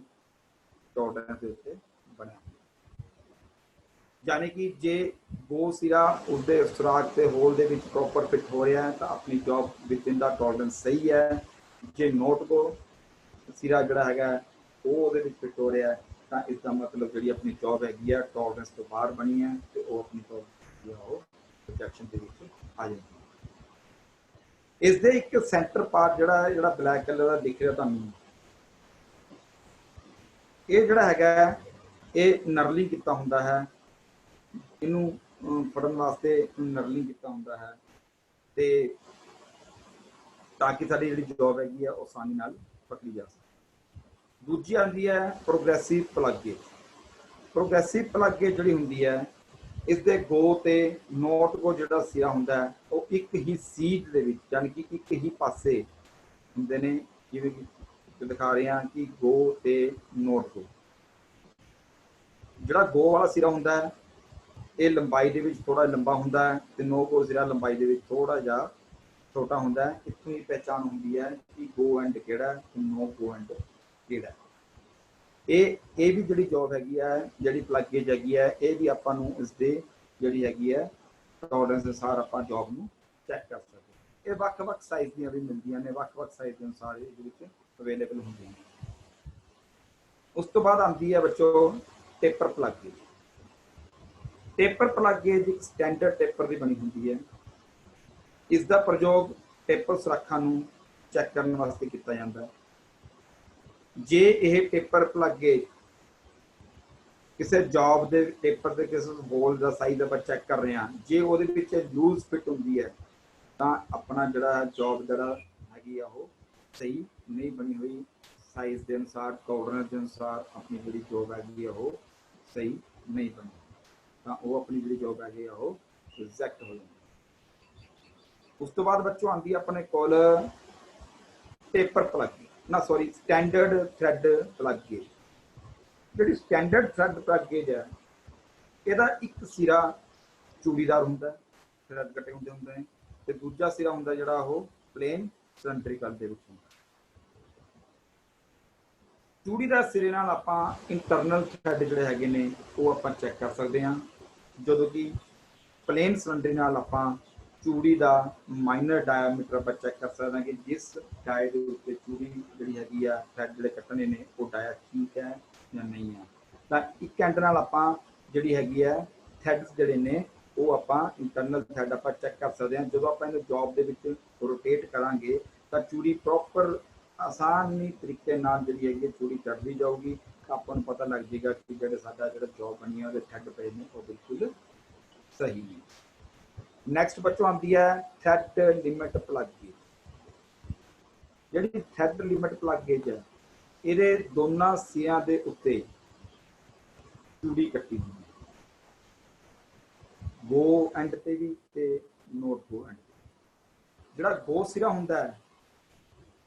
ਟੋਲਰੈਂਸ ਦੇ ਉੱਤੇ ਬਣਿਆ ਹੁੰਦਾ। ਯਾਨੀ ਕਿ ਜੇ ਗੋ ਸਿਰਾ ਉਸਦੇ ਸੁਰਾਖ ਤੇ ਹੋਲ ਦੇ ਵਿੱਚ ਪ੍ਰੋਪਰ ਫਿੱਟ ਹੋ ਰਿਹਾ ਹੈ ਤਾਂ ਆਪਣੀ ਜੌਬ ਵਿਦਿਨ ਦਾ ਟੋਲਰੈਂਸ ਸਹੀ ਹੈ। ਜੇ ਨੋਟ ਗੋ ਸਿਰਾ ਜਿਹੜਾ ਹੈਗਾ ਉਹ ਉਹਦੇ ਵਿੱਚ ਫਿੱਟ ਹੋ ਰਿਹਾ ਹੈ ਤਾਂ ਇਸ ਦਾ ਮਤਲਬ ਜਿਹੜੀ ਆਪਣੀ ਜੌਬ ਹੈਗੀ ਆ ਟੋਲਰੈਂਸ ਤੋਂ ਬਾਹਰ ਬਣੀ ਹੈ ਤੇ ਉਹ ਆਪਣੀ ਜੌਬ ਉਹ ਰਿਜੈਕਸ਼ਨ ਦੇ ਵਿੱਚ ਆ ਜਾਂਦੀ ਹੈ। ਇਸ ਦੇ ਇੱਕ ਸੈਂਟਰ ਪਾਰਟ ਜਿਹੜਾ ਬਲੈਕ ਕਲਰ ਦਾ ਦਿਖ ਰਿਹਾ ਤੁਹਾਨੂੰ, ਇਹ ਜਿਹੜਾ ਹੈਗਾ ਇਹ ਨਰਲਿੰਗ ਕੀਤਾ ਹੁੰਦਾ ਹੈ। ਇਹਨੂੰ ਫੜਨ ਵਾਸਤੇ ਨਰਲਿੰਗ ਕੀਤਾ ਹੁੰਦਾ ਹੈ ਤੇ ਤਾਂ ਕਿ ਸਾਡੀ ਜਿਹੜੀ ਜੌਬ ਹੈਗੀ ਆ ਉਹ ਆਸਾਨੀ ਨਾਲ ਪਕੜੀ ਜਾ ਸਕੇ। ਦੂਜੀ ਆਉਂਦੀ ਹੈ progressive plug gauge. Progressive plug gauge ਜਿਹੜੀ ਹੁੰਦੀ ਹੈ ਇਸ ਦੇ ਗੋ ਤੇ ਨੋਟ ਗੋ ਜਿਹੜਾ ਸਿਰਾ ਹੁੰਦਾ ਹੈ ਉਹ ਇੱਕ ਹੀ ਸੀਟ ਦੇ ਵਿੱਚ, ਯਾਨੀ ਕਿ ਇੱਕ ਹੀ ਪਾਸੇ ਹੁੰਦੇ ਨੇ, ਜਿਵੇਂ ਕਿ ਦਿਖਾ ਰਹੇ ਹਾਂ ਕਿ ਗੋ ਤੇ ਨੋਟ ਗੋ। ਜਿਹੜਾ ਗੋ ਵਾਲਾ ਸਿਰਾ ਹੁੰਦਾ ਹੈ ਇਹ ਲੰਬਾਈ ਦੇ ਵਿੱਚ ਥੋੜਾ ਲੰਬਾ ਹੁੰਦਾ ਹੈ ਤੇ ਨੋ ਗੋ ਸਿਰਾ ਲੰਬਾਈ ਦੇ ਵਿੱਚ ਥੋੜਾ ਜਿਹਾ ਛੋਟਾ ਹੁੰਦਾ ਹੈ। ਇੱਥੋਂ ਹੀ ਪਹਿਚਾਣ ਹੁੰਦੀ ਹੈ ਕਿ ਗੋ ਐਂਡ ਕਿਹੜਾ ਤੇ ਨੋ ਗੋ ਐਂਡ ਕਿਹੜਾ। ਇਹ ਵੀ ਜਿਹੜੀ ਜੌਬ ਹੈਗੀ ਹੈ, ਜਿਹੜੀ ਪਲੱਗ ਗੇਜ ਹੈਗੀ ਹੈ, ਇਹ ਵੀ ਆਪਾਂ ਨੂੰ ਇਸ ਦੇ ਜਿਹੜੀ ਹੈਗੀ ਹੈ ਟੋਲਰੈਂਸ ਅਨੁਸਾਰ ਆਪਾਂ ਜੌਬ ਨੂੰ ਚੈੱਕ ਕਰ ਸਕਦੇ। ਇਹ ਵੱਖ-ਵੱਖ ਸਾਈਜ਼ ਦੀਆਂ ਵੀ ਮਿਲਦੀਆਂ ਨੇ, ਵੱਖ-ਵੱਖ ਸਾਈਜ਼ ਦੇ ਅਨੁਸਾਰ ਇਹਦੇ ਵਿੱਚ ਅਵੇਲੇਬਲ ਹੁੰਦੀਆਂ ਨੇ। ਉਸ ਤੋਂ ਬਾਅਦ ਆਉਂਦੀ ਹੈ ਬੱਚੋ taper plug gauge. Taper plug gauge ਇੱਕ ਸਟੈਂਡਰਡ ਟੇਪਰ ਦੀ ਬਣੀ ਹੁੰਦੀ ਹੈ। ਇਸ ਦਾ ਪ੍ਰਯੋਗ ਟੇਪਰ ਸੁਰਾਖਾਂ ਨੂੰ ਚੈੱਕ ਕਰਨ ਵਾਸਤੇ ਕੀਤਾ ਜਾਂਦਾ ਹੈ। ਜੇ ਇਹ ਟੇਪਰ ਪਲੱਗ ਗੇਜ ਕਿਸੇ ਜੌਬ ਦੇ ਟੇਪਰ ਦੇ ਕਿਸੇ ਹੋਲ ਦਾ ਸਾਈਜ਼ ਆਪਾਂ ਚੈੱਕ ਕਰ ਰਹੇ ਹਾਂ, ਜੇ ਉਹਦੇ ਵਿੱਚ ਲੂਜ਼ ਫਿੱਟ ਹੁੰਦੀ ਹੈ ਤਾਂ ਆਪਣਾ ਜਿਹੜਾ ਜੌਬ ਜਿਹੜਾ ਹੈਗੀ ਆ ਉਹ ਸਹੀ ਨਹੀਂ ਬਣੀ ਹੋਈ, ਸਾਈਜ਼ ਦੇ ਅਨੁਸਾਰ ਟੋਲਰੈਂਸ ਦੇ ਅਨੁਸਾਰ ਆਪਣੀ ਜਿਹੜੀ ਜੌਬ ਹੈਗੀ ਆ ਉਹ ਸਹੀ ਨਹੀਂ ਬਣੀ, ਤਾਂ ਉਹ ਆਪਣੀ ਜਿਹੜੀ ਜੌਬ ਹੈਗੀ ਆ ਉਹ ਰਿਜੈਕਟ ਹੋ ਜਾਂਦੀ। ਉਸ ਤੋਂ ਬਾਅਦ ਬੱਚੋਂ ਆਉਂਦੀ ਆਪਣੇ ਕੋਲ taper plug standard thread plug gauge. ਜਿਹੜੀ ਸਟੈਂਡਰਡ ਥ੍ਰੈਡ ਪਲੱਗ ਗੇਜ ਹੈ ਇਹਦਾ ਇੱਕ ਸਿਰਾ ਚੂੜੀਦਾਰ ਹੁੰਦਾ, ਥ੍ਰੈਡ ਕੱਟੇ ਹੁੰਦੇ ਨੇ, ਤੇ ਦੂਜਾ ਸਿਰਾ ਹੁੰਦਾ ਜਿਹੜਾ ਉਹ ਪਲੇਨ ਸਿਲੰਡਰੀਕਲ ਦੇ ਵਿੱਚ ਹੁੰਦਾ। ਚੂੜੀਦਾਰ ਸਿਰੇ ਨਾਲ ਆਪਾਂ ਇੰਟਰਨਲ ਥ੍ਰੈਡ ਜਿਹੜੇ ਹੈਗੇ ਨੇ ਉਹ ਆਪਾਂ ਚੈੱਕ ਕਰ ਸਕਦੇ ਹਾਂ, ਜਦੋਂ ਕਿ ਪਲੇਨ ਸਿਲੰਡਰੀ ਨਾਲ ਆਪਾਂ ਚੂੜੀ ਦਾ ਮਾਈਨਰ ਡਾਇਆਮੀਟਰ ਆਪਾਂ ਚੈੱਕ ਕਰ ਸਕਦੇ ਹਾਂ ਕਿ ਜਿਸ ਡਾਇ ਦੇ ਉੱਤੇ ਚੂੜੀ ਜਿਹੜੀ ਹੈਗੀ ਆ ਥ੍ਰੈਡ ਜਿਹੜੇ ਕੱਟਣੇ ਨੇ ਉਹ ਡਾਇਆ ਠੀਕ ਹੈ ਜਾਂ ਨਹੀਂ ਹੈ। ਤਾਂ ਇੱਕ ਐਂਡ ਨਾਲ ਆਪਾਂ ਜਿਹੜੀ ਹੈਗੀ ਆ ਥ੍ਰੈਡਸ ਜਿਹੜੇ ਨੇ ਉਹ ਆਪਾਂ ਇੰਟਰਨਲ ਥ੍ਰੈਡ ਆਪਾਂ ਚੈੱਕ ਕਰ ਸਕਦੇ ਹਾਂ। ਜਦੋਂ ਆਪਾਂ ਇਹਨੂੰ ਜੌਬ ਦੇ ਵਿੱਚ ਰੋਟੇਟ ਕਰਾਂਗੇ ਤਾਂ ਚੂੜੀ ਪ੍ਰੋਪਰ ਆਸਾਨੀ ਤਰੀਕੇ ਨਾਲ ਜਿਹੜੀ ਹੈਗੀ ਚੂੜੀ ਚੜ੍ਹਦੀ ਜਾਊਗੀ। ਤਾਂ ਆਪਾਂ ਨੂੰ ਪਤਾ ਲੱਗ ਜਾਏਗਾ ਕਿ ਸਾਡਾ ਜਿਹੜਾ ਜੌਬ ਬਣੀ ਹੈ ਉਹਦੇ ਥ੍ਰੈਡ ਪਏ ਨੇ ਉਹ ਬਿਲਕੁਲ ਸਹੀ ਨੇ। ਨੈਕਸਟ ਬੱਚੋਂ ਆਉਂਦੀ ਹੈ ਥ੍ਰੈਡ ਲਿਮਿਟ ਪਲੱਗ ਗੇਜ। ਜਿਹੜੀ ਥ੍ਰੈਡ ਲਿਮਿਟ ਪਲੱਗ ਗੇਜ ਹੈ ਇਹਦੇ ਦੋਨਾਂ ਸਿਰਿਆਂ ਦੇ ਉੱਤੇ ਚੂੜੀ ਕੱਟੀ ਹੁੰਦੀ ਹੈ, ਗੋ ਐਂਡ ਤੇ ਵੀ ਤੇ ਨੋਟ ਗੋ ਐਂਡ ਤੇ। ਜਿਹੜਾ ਗੋ ਸਿਰਾ ਹੁੰਦਾ ਹੈ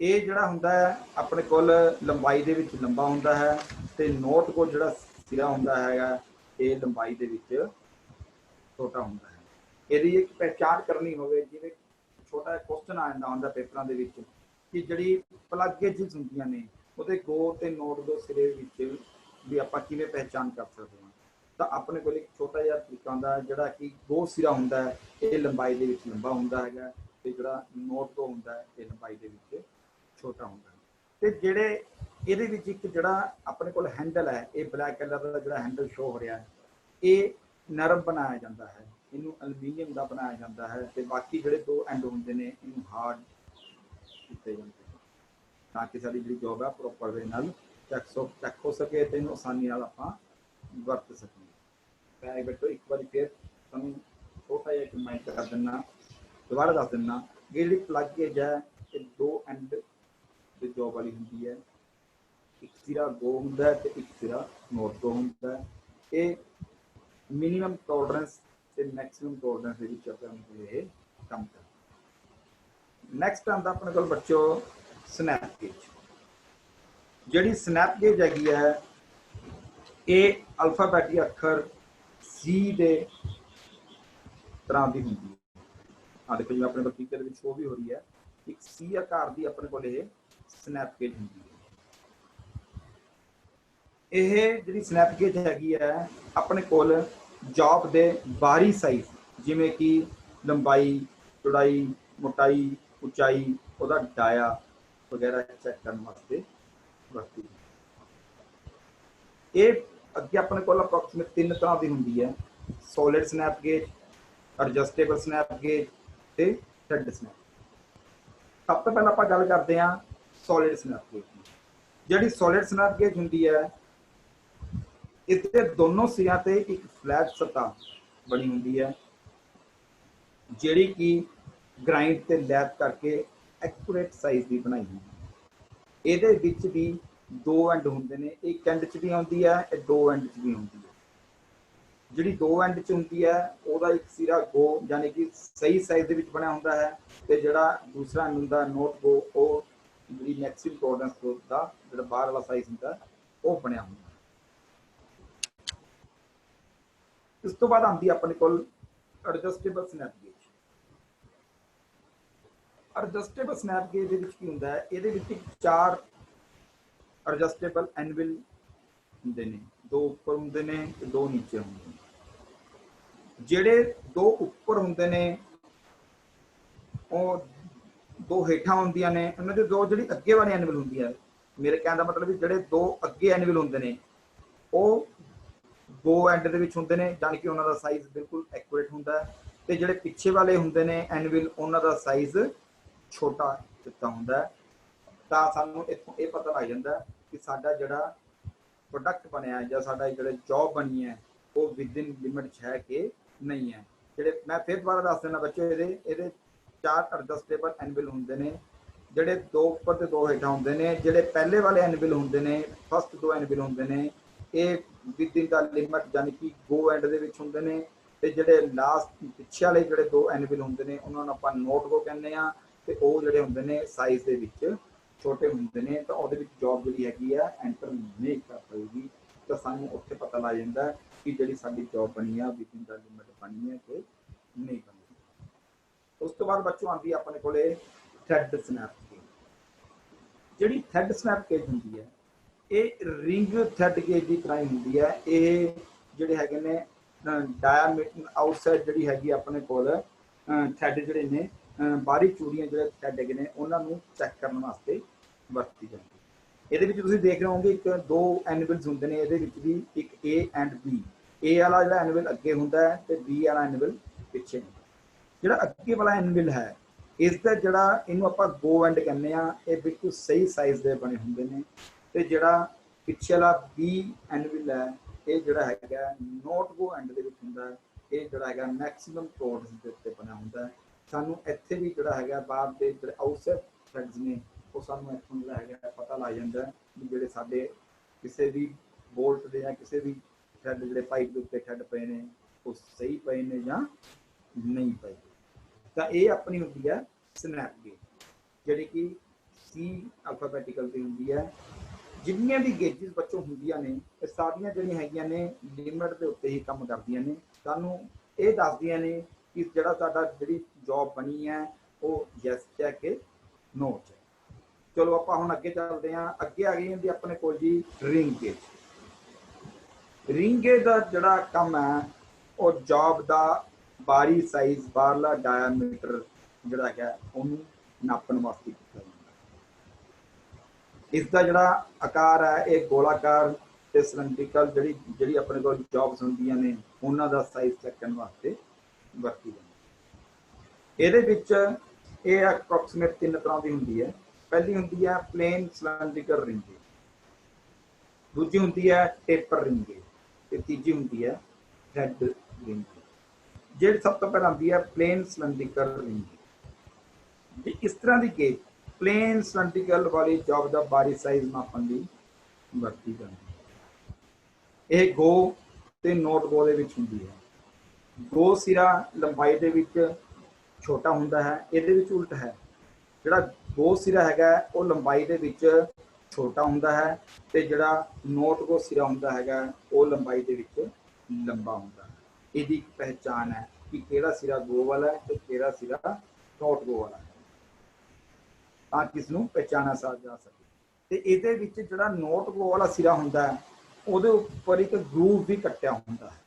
ਇਹ ਜਿਹੜਾ ਹੁੰਦਾ ਹੈ ਆਪਣੇ ਕੋਲ ਲੰਬਾਈ ਦੇ ਵਿੱਚ ਲੰਬਾ ਹੁੰਦਾ ਹੈ, ਤੇ ਨੋਟ ਗੋ ਜਿਹੜਾ ਸਿਰਾ ਹੁੰਦਾ ਹੈਗਾ ਇਹ ਲੰਬਾਈ ਦੇ ਵਿੱਚ ਛੋਟਾ ਹੁੰਦਾ ਹੈ। ਇਹਦੀ ਇੱਕ ਪਹਿਚਾਣ ਕਰਨੀ ਹੋਵੇ, ਜਿਵੇਂ ਛੋਟਾ ਜਿਹਾ ਕੁਐਸਚਨ ਆ ਜਾਂਦਾ ਹੁੰਦਾ ਪੇਪਰਾਂ ਦੇ ਵਿੱਚ ਕਿ ਜਿਹੜੀ ਪਲੱਗ ਗੇਜਿਸ ਹੁੰਦੀਆਂ ਨੇ ਉਹਦੇ ਗੋ ਤੇ ਨੋਟ ਦੋ ਸਿਰੇ ਵਿੱਚ ਵੀ ਆਪਾਂ ਕਿਵੇਂ ਪਹਿਚਾਣ ਕਰ ਸਕਦੇ ਹਾਂ। ਤਾਂ ਆਪਣੇ ਕੋਲ ਇੱਕ ਛੋਟਾ ਜਿਹਾ ਤਰੀਕਾ ਹੁੰਦਾ ਜਿਹੜਾ ਕਿ ਗੋ ਸਿਰਾ ਹੁੰਦਾ ਹੈ ਇਹ ਲੰਬਾਈ ਦੇ ਵਿੱਚ ਲੰਬਾ ਹੁੰਦਾ ਹੈਗਾ, ਤੇ ਜਿਹੜਾ ਨੋਟ ਦੋ ਹੁੰਦਾ ਹੈ ਇਹ ਲੰਬਾਈ ਦੇ ਵਿੱਚ ਛੋਟਾ ਹੁੰਦਾ ਹੈ। ਤੇ ਜਿਹੜੇ ਇਹਦੇ ਵਿੱਚ ਇੱਕ ਜਿਹੜਾ ਆਪਣੇ ਕੋਲ ਹੈਂਡਲ ਹੈ, ਇਹ ਬਲੈਕ ਕਲਰ ਦਾ ਜਿਹੜਾ ਹੈਂਡਲ ਸ਼ੋ ਹੋ ਰਿਹਾ ਹੈ ਇਹ ਨਰਮ ਬਣਾਇਆ ਜਾਂਦਾ ਹੈ, ਇਹਨੂੰ ਐਲੂਮੀਨੀਅਮ ਦਾ ਬਣਾਇਆ ਜਾਂਦਾ ਹੈ, ਤੇ ਬਾਕੀ ਜਿਹੜੇ ਦੋ ਐਂਡ ਹੁੰਦੇ ਨੇ ਇਹਨੂੰ ਹਾਰਡ ਕੀਤੇ ਜਾਂਦੇ ਨੇ ਤਾਂ ਕਿ ਸਾਡੀ ਜਿਹੜੀ ਜੋਬ ਹੈ ਪ੍ਰੋਪਰ ਵੇ ਨਾਲ ਚੈੱਕ ਹੋ ਸਕੇ ਤੇ ਇਹਨੂੰ ਆਸਾਨੀ ਨਾਲ ਆਪਾਂ ਵਰਤ ਸਕੀਏ। ਮੈਂ ਬੇਟੋ ਇੱਕ ਵਾਰੀ ਫਿਰ ਤੁਹਾਨੂੰ ਛੋਟਾ ਜਿਹਾ ਕਮੈਂਟ ਕਰ ਦਿੰਦਾ, ਦੁਬਾਰਾ ਦੱਸ ਦਿੰਦਾ। ਜਿਹੜੀ ਪਲੱਗ ਗੇਜ ਹੈ ਇਹ ਦੋ ਐਂਡ ਦੀ ਜੋਬ ਵਾਲੀ ਹੁੰਦੀ ਹੈ, ਇੱਕ ਸਿਰਾ ਗੋ ਹੁੰਦਾ ਹੈ ਤੇ ਇੱਕ ਸਿਰਾ ਨੋਟ ਗੋ ਹੁੰਦਾ ਹੈ। ਇਹ ਮਿਨੀਮਮ ਟੋਲਰੈਂਸ ਤੇ ਮੈਕਸਿਮਮ ਟੋਲਰੈਂਸ ਦੇ ਵਿੱਚ ਆਪਾਂ ਇਹ ਕੰਮ ਕਰਦੇ। ਨੈਕਸਟ ਆਉਂਦਾ ਆਪਣੇ ਕੋਲ ਬੱਚੋ ਸਨੈਪ ਗੇਜ। ਜਿਹੜੀ ਸਨੈਪ ਗੇਜ ਹੈਗੀ ਹੈ ਇਹ ਅਲਫਾਬੈਟਿਕ ਅੱਖਰ ਸੀ ਦੇ ਤਰ੍ਹਾਂ ਦੀ ਹੁੰਦੀ ਹੈ। ਆ ਦੇਖੋ ਜਿਵੇਂ ਆਪਣੇ ਬਕੀਕੇ ਦੇ ਵਿੱਚ ਉਹ ਵੀ ਹੋ ਰਹੀ ਹੈ, ਇੱਕ ਸੀ ਆਕਾਰ ਦੀ ਆਪਣੇ ਕੋਲ ਇਹ ਸਨੈਪ ਗੇਜ ਹੁੰਦੀ ਹੈ। ਇਹ ਜਿਹੜੀ ਸਨੈਪ ਗੇਜ ਹੈਗੀ ਹੈ ਆਪਣੇ ਕੋਲ ਜੌਬ ਦੇ ਬਾਹਰੀ ਸਾਈਜ਼ ਜਿਵੇਂ ਕਿ ਲੰਬਾਈ, ਚੌੜਾਈ, ਮੋਟਾਈ, ਉਚਾਈ, ਉਹਦਾ ਡਾਇਆ ਵਗੈਰਾ ਚੈੱਕ ਕਰਨ ਵਾਸਤੇ ਵਰਤੀ। ਇਹ ਅੱਗੇ ਆਪਣੇ ਕੋਲ ਅਪਰੋਕਸੀਮੇਟ ਤਿੰਨ ਤਰ੍ਹਾਂ ਦੀ ਹੁੰਦੀ ਹੈ, solid snap gauge, adjustable snap gauge ਤੇ ਥ੍ਰੈਡ ਸਨੈਪ। ਸਭ ਤੋਂ ਪਹਿਲਾਂ ਆਪਾਂ ਗੱਲ ਕਰਦੇ ਹਾਂ ਸੋਲਿਡ ਸਨੈਪ ਗੇਜ ਦੀ। ਜਿਹੜੀ ਸੋਲਿਡ ਸਨੈਪ ਗੇਜ ਹੁੰਦੀ ਹੈ इसके दोनों सिरों से एक फ्लैट सतह बनी होंगी है जिहड़ी कि ग्राइंड ते लैप करके एक्यूरेट साइज की बनाई होंगी। इहदे विच भी दो एंड होंदे ने, एक एंड च भी आउंदी है ते दो एंड च भी आउंदी है। जिहड़ी दो एंड च हुंदी है उहदा एक सिरा गो यानी कि सही साइज दे विच बनिया हुंदा है, ते जिहड़ा दूसरा एंड हुंदा नोट गो वो जिहड़ी मैक्सिमम टॉलरेंस दा जिहड़ा बाहर वाला साइज हुंदा वो बनिया हुंदा। इस तो बाद आती है अपने को adjustable snap gauge. Adjustable snap gauge की होंदा है, ये चार एडजस्टेबल एनविल होंदे ने, दो उपर होंदे ने ते दो नीचे होंदे ने। जिहड़े दो उपर होंदे ने और दो हेठां होंदियां ने, उन्हां दे दो जिहड़ी अगे वाली एनविल होंदी है, मेरे कहने का मतलब जिहड़े दो अगे एनविल होंदे ने ਉਹ दो एंड ਦੇ ਵਿੱਚ ਹੁੰਦੇ ਨੇ, ਜਾਨੀ ਕਿ ਉਹਨਾਂ ਦਾ ਸਾਈਜ਼ ਬਿਲਕੁਲ ਐਕੂਰੇਟ ਹੁੰਦਾ ਹੈ, ਤੇ ਜਿਹੜੇ ਪਿੱਛੇ ਵਾਲੇ ਹੁੰਦੇ ਨੇ ਐਨਵਿਲ ਉਹਨਾਂ ਦਾ ਸਾਈਜ਼ ਛੋਟਾ ਦਿੱਤਾ ਹੁੰਦਾ ਹੈ। ਤਾਂ ਸਾਨੂੰ ਇੱਥੋਂ ਇਹ ਪਤਾ ਲੱਗ ਜਾਂਦਾ ਕਿ ਸਾਡਾ ਜਿਹੜਾ ਪ੍ਰੋਡਕਟ ਬਣਿਆ ਜਾਂ ਸਾਡਾ ਜਿਹੜਾ ਜੌਬ ਬਣੀ ਹੈ ਉਹ ਵਿਦਿਨ ਲਿਮਿਟ 'ਚ ਹੈ ਕਿ ਨਹੀਂ ਹੈ। ਜਿਹੜੇ ਮੈਂ ਫਿਰ ਦੁਬਾਰਾ ਦੱਸ ਦਿੰਦਾ ਬੱਚੇ, ਇਹਦੇ ਚਾਰ ਐਡਜਸਟੇਬਲ ਐਨਵਿਲ ਹੁੰਦੇ ਨੇ, ਜਿਹੜੇ ਦੋ ਉੱਪਰ ਤੇ ਦੋ ਹੇਠਾਂ ਹੁੰਦੇ ਨੇ। ਜਿਹੜੇ ਪਹਿਲੇ ਵਾਲੇ ਐਨਵਿਲ ਹੁੰਦੇ ਨੇ, ਫਸਟ ਦੋ ਐਨਵਿਲ ਹੁੰਦੇ ਨੇ, ਇਹ ਵਿਦਿਨ ਦਾ ਲਿਮਟ यानी कि गो एंड ਦੇ ਵਿੱਚ ਹੁੰਦੇ ਨੇ, ਤੇ ਜਿਹੜੇ ਲਾਸਟ ਪਿੱਛੇ ਵਾਲੇ ਜਿਹੜੇ ਦੋ ਐਨਵਿਲ ਹੁੰਦੇ ਨੇ ਉਹਨਾਂ ਨੂੰ ਆਪਾਂ ਨੋਟ ਗੋ ਕਹਿੰਦੇ ਆ, ਤੇ ਉਹ ਜਿਹੜੇ ਹੁੰਦੇ ਨੇ ਸਾਈਜ਼ ਦੇ ਵਿੱਚ ਛੋਟੇ ਹੁੰਦੇ ਨੇ। ਤਾਂ ਉਹਦੇ ਵਿੱਚ ਜੌਬ ਜਿਹੜੀ ਹੈਗੀ ਆ ਐਂਟਰ ਨਹੀਂ ਕਰ ਪਾਏਗੀ। ਤਾਂ ਸਾਨੂੰ ਉੱਥੇ ਪਤਾ ਲੱਗ ਜਾਂਦਾ ਕਿ ਜਿਹੜੀ ਸਾਡੀ ਜੌਬ ਬਣੀ ਆ ਵਿਦਿਨ ਦਾ ਲਿਮਟ ਬਣੀ ਹੈ ਕਿ ਨਹੀਂ ਬਣੀ। ਉਸ ਤੋਂ ਬਾਅਦ ਬੱਚੋਂ ਆਉਂਦੀ ਹੈ ਆਪਣੇ ਕੋਲੇ ਥ੍ਰੈਡ ਸਨੈਪ ਗੇਜ। ਜਿਹੜੀ ਥ੍ਰੈਡ ਸਨੈਪ ਗੇਜ ਹੁੰਦੀ ਹੈ ਇਹ ਰਿੰਗ ਥ੍ਰੈਡ ਗੇਜ ਦੀ ਤਰ੍ਹਾਂ ਹੀ ਹੁੰਦੀ ਹੈ। ਇਹ ਜਿਹੜੇ ਹੈਗੇ ਨੇ ਡਾਇਆਮੀਟਰ ਆਊਟਸਾਈਡ ਜਿਹੜੀ ਹੈਗੀ ਆਪਣੇ ਕੋਲ ਥ੍ਰੈਡ ਜਿਹੜੇ ਨੇ ਬਾਹਰੀ ਚੂੜੀਆਂ ਜਿਹੜੇ ਥ੍ਰੈਡ ਹੈਗੇ ਨੇ ਉਹਨਾਂ ਨੂੰ ਚੈੱਕ ਕਰਨ ਵਾਸਤੇ ਵਰਤੀ ਜਾਂਦੀ ਹੈ। ਇਹਦੇ ਵਿੱਚ ਤੁਸੀਂ ਦੇਖ ਰਹੇ ਹੋਗੇ ਇੱਕ ਦੋ ਐਨਵਿਲਸ ਹੁੰਦੇ ਨੇ, ਇਹਦੇ ਵਿੱਚ ਵੀ ਇੱਕ A ਐਂਡ B। ए वाला जो एनवल अगे होंदा है ते बी वाला एनवल पिछे। जो अगे वाला एनवल है इसका जोड़ा इनू आप गो एंड कहने ये बिल्कुल सही साइज के बने होंगे ने। तो जोड़ा पिछे वाला बी एनवल है ये जोड़ा है नॉट गो एंड होंगे, ये जोड़ा है मैक्सीमम टॉर्ड्स के उत्ते बना होंगे। सानू इत्थे भी जोड़ा है बाहर के जो आउटसाइड थ्रेड्स ने वो सानू इत्थों जोड़ा है पता लग जाता है भी जोड़े साडे किसी भी बोल्ट के या किसी भी थ्रेड जोड़े पाइप के उत्ते थ्रेड पे ने वो सही पे ने या नहीं पे। तो ये अपनी होंगी है स्नैप गेज, जी कि सी अल्फाबैटिकल की होंगी है। जिन्नियां भी गेजिज बच्चों होंदियां ने ये सारियां जिहड़ियां हैगियां ने लिमिट के उत्ते ही काम करदियां ने। सानू ये दसदियां ने कि जिहड़ा साडा जिहड़ी जॉब बनी है वो यस चैक है नो चैक। चलो आप हुण अगे चलते हैं। अगे आ गई होंदी अपने कोल जी रिंग गेज। रिंग गेज का जिहड़ा काम है वो जॉब का बारी साइज बाहरला डायमीटर जिहड़ा है उहनूं नापण वास्ते कीता जांदा। इसका जिहड़ा आकार है ये गोलाकार ते सिलेंड्रिकल जिहड़ी जिहड़ी अपने कोल जॉब्स होंदियां ने उन्हां दा साइज चैक करन वास्ते वरती जांदी। इहदे विच ये अप्रोक्सीमेट 3 तरह की होंदी है। पहली होंदी है प्लेन सिलेंड्रिकल रिंग गेज, दूजी होंदी है टेपर रिंग गेज ते तीजी होंदी है थ्रेड रिंग गेज। जिहड़ी सब तो पहले आती है प्लेन सिलेंड्रिकल रिंग गेज। इस तरह की गेज प्लेन सिलेंड्रिकल वाली जॉब का बारी साइज नापण दी वरती जाती है। यह गो ते नोट गो दे विच हुंदी है। गो सिरा लंबाई दे विच छोटा हुंदा है, इहदे विच उल्ट है। जिहड़ा गो सिरा हैगा वो लंबाई दे विच छोटा हुंदा है ते जिहड़ा नोट गो सिरा हुंदा हैगा वो लंबाई दे विच लंबा हुंदा है। इहदी पहचान है कि किहड़ा सिरा गो वाला है ते किहड़ा सिरा नोट गो वाला है, किस नूं पहचाना जा सके। तो ये जिहड़ा नोट गो वाला सिरा हुंदा है उहदे उपर एक ग्रूव भी कट्टिया हुंदा है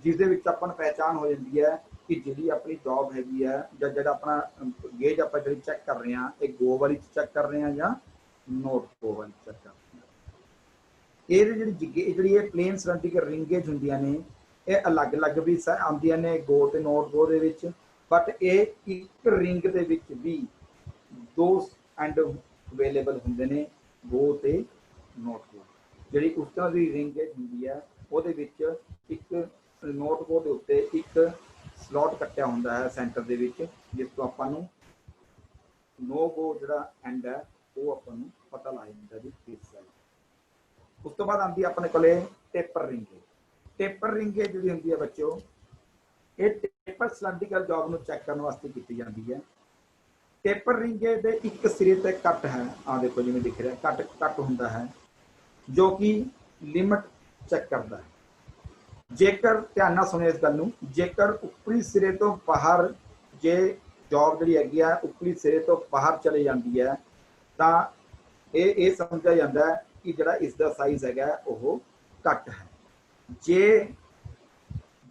जिस दे विच आपां नूं पहचान हो जाती है कि जिहड़ी अपनी जॉब हैगी है जां जिहड़ा अपना गेज आपां जिहड़ी चैक कर रहे हैं ये गो वाली चैक कर रहे हैं या नोट गो वाली चैक कर रहे हैं। ये जिहड़ी प्लेन सिलेंड्रिकल रिंग गेज हुंदियां ने ये अलग अलग भी आउंदियां ने गो ते note go they which, but ये एक रिंग दे विच भी दो एंड अवेलेबल होंगे ने गो ते नोट गो। जी उस तरह की रिंग गेज होंगी है वो एक नोट गो के उत्ते एक स्लॉट कट्टिया होंदा है सेंटर दे विच जिस तो आपां नूं नो गो जिहड़ा एंड है वो आपां नूं पता लग जांदा जी किस साइड। उस तो बाद आंदी अपने कोले taper ring gauge. Taper ring gauge जिहड़ी होंदी है बच्चों ये टेपर सिलेंड्रिकल जॉब नूं चैक करने वास्ते कीती जांदी है। टेपर रिंग गेज दे एक सिरे ते कट है, आ देखो जिवें दिख रहा है कट हुंदा है जो कि लिमिट चेक करता है। जेकर ध्यान नाल सुणो इस गल नूं, जेकर उपरी सिरे तो बाहर जे जॉब जिहड़ी हैगी है उपरी सिरे तो बाहर चली जाती है तां ये समझा जाता है कि जिहड़ा इसका साइज हैगा वो घट है। जे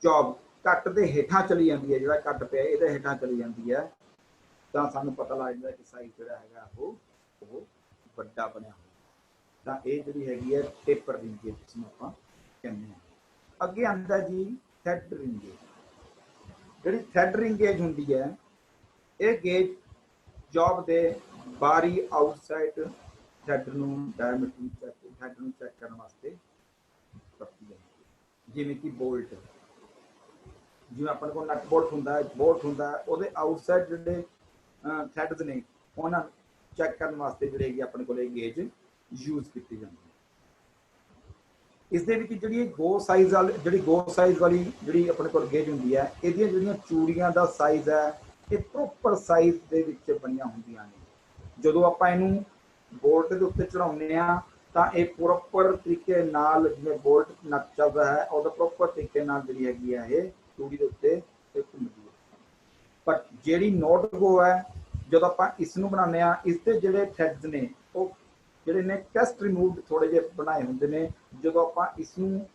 जॉब कट दे हेठां चली जाती है, जिहड़ा कट पिया इहदे हेठां चली जाती है तो सानू पता लग जाता है कि साइज जिहड़ा हैगा वो वड्डा बनिया हो। तो ये जिहड़ी हैगी है टेपर रिंग गेज जिसनूं आपां कहंदे हां। अगे आंदा जी थ्रेड रिंग गेज। जिहड़ी थ्रेड रिंग गेज हुंदी है ये गेज जॉब दे बाहरी आउटसाइड थ्रेड नूं डायमीटर थ्रेड नूं चैक करने वास्ते वरती जांदी है। जिवें कि बोल्ट, जिवें अपने कोल नट बोल्ट हुंदा है, बोल्ट हुंदा है उहदे आउटसाइड जिहड़े थ्रेड्स ने उन्हां चैक करने वास्ते जिहड़ी अपने कोल गेज यूज की जाती है। इस दे विच जिहड़ी गो साइज वाली जिहड़ी अपने कोल गेज हुंदी है इहदियां जिहड़ियां चूड़ियां दा साइज है ये प्रॉपर साइज दे विच बणीਆਂ ਹੁੰਦੀਆਂ ਨੇ। ਜਦੋਂ ਆਪਾਂ ਇਹਨੂੰ बोल्ट ਦੇ ਉੱਤੇ ਚੜਾਉਂਦੇ ਆ ਤਾਂ ਇਹ ਪ੍ਰੋਪਰ ਤਰੀਕੇ ਨਾਲ ਜਿਵੇਂ बोल्ट ਨਟ ਚੱਲਦਾ ਹੈ ਉਹਦਾ ਪ੍ਰੋਪਰ ਤਰੀਕੇ ਨਾਲ ਜਿਹੜੀ ਹੈਗੀ ਆ ਇਹ ਚੂੜੀ ਦੇ ਉੱਤੇ ਘੁੰਮਦੀ ਹੈ। ਪਰ ਜਿਹੜੀ ਨੋਟ ਗੋ ਹੈ ਜਦੋਂ ਆਪਾਂ ਇਸ ਨੂੰ ਬਣਾਉਂਦੇ ਆ ਇਸ ਦੇ ਜਿਹੜੇ ਥ੍ਰੈਡਸ ਨੇ ਉਹ ਜਿਹੜੇ ਨੇ ਕਸਟ ਰਿਮੂਵਡ ਥੋੜੇ ਜਿਹੇ ਬਣਾਏ ਹੁੰਦੇ ਨੇ। ਜਦੋਂ ਆਪਾਂ ਇਸ ਨੂੰ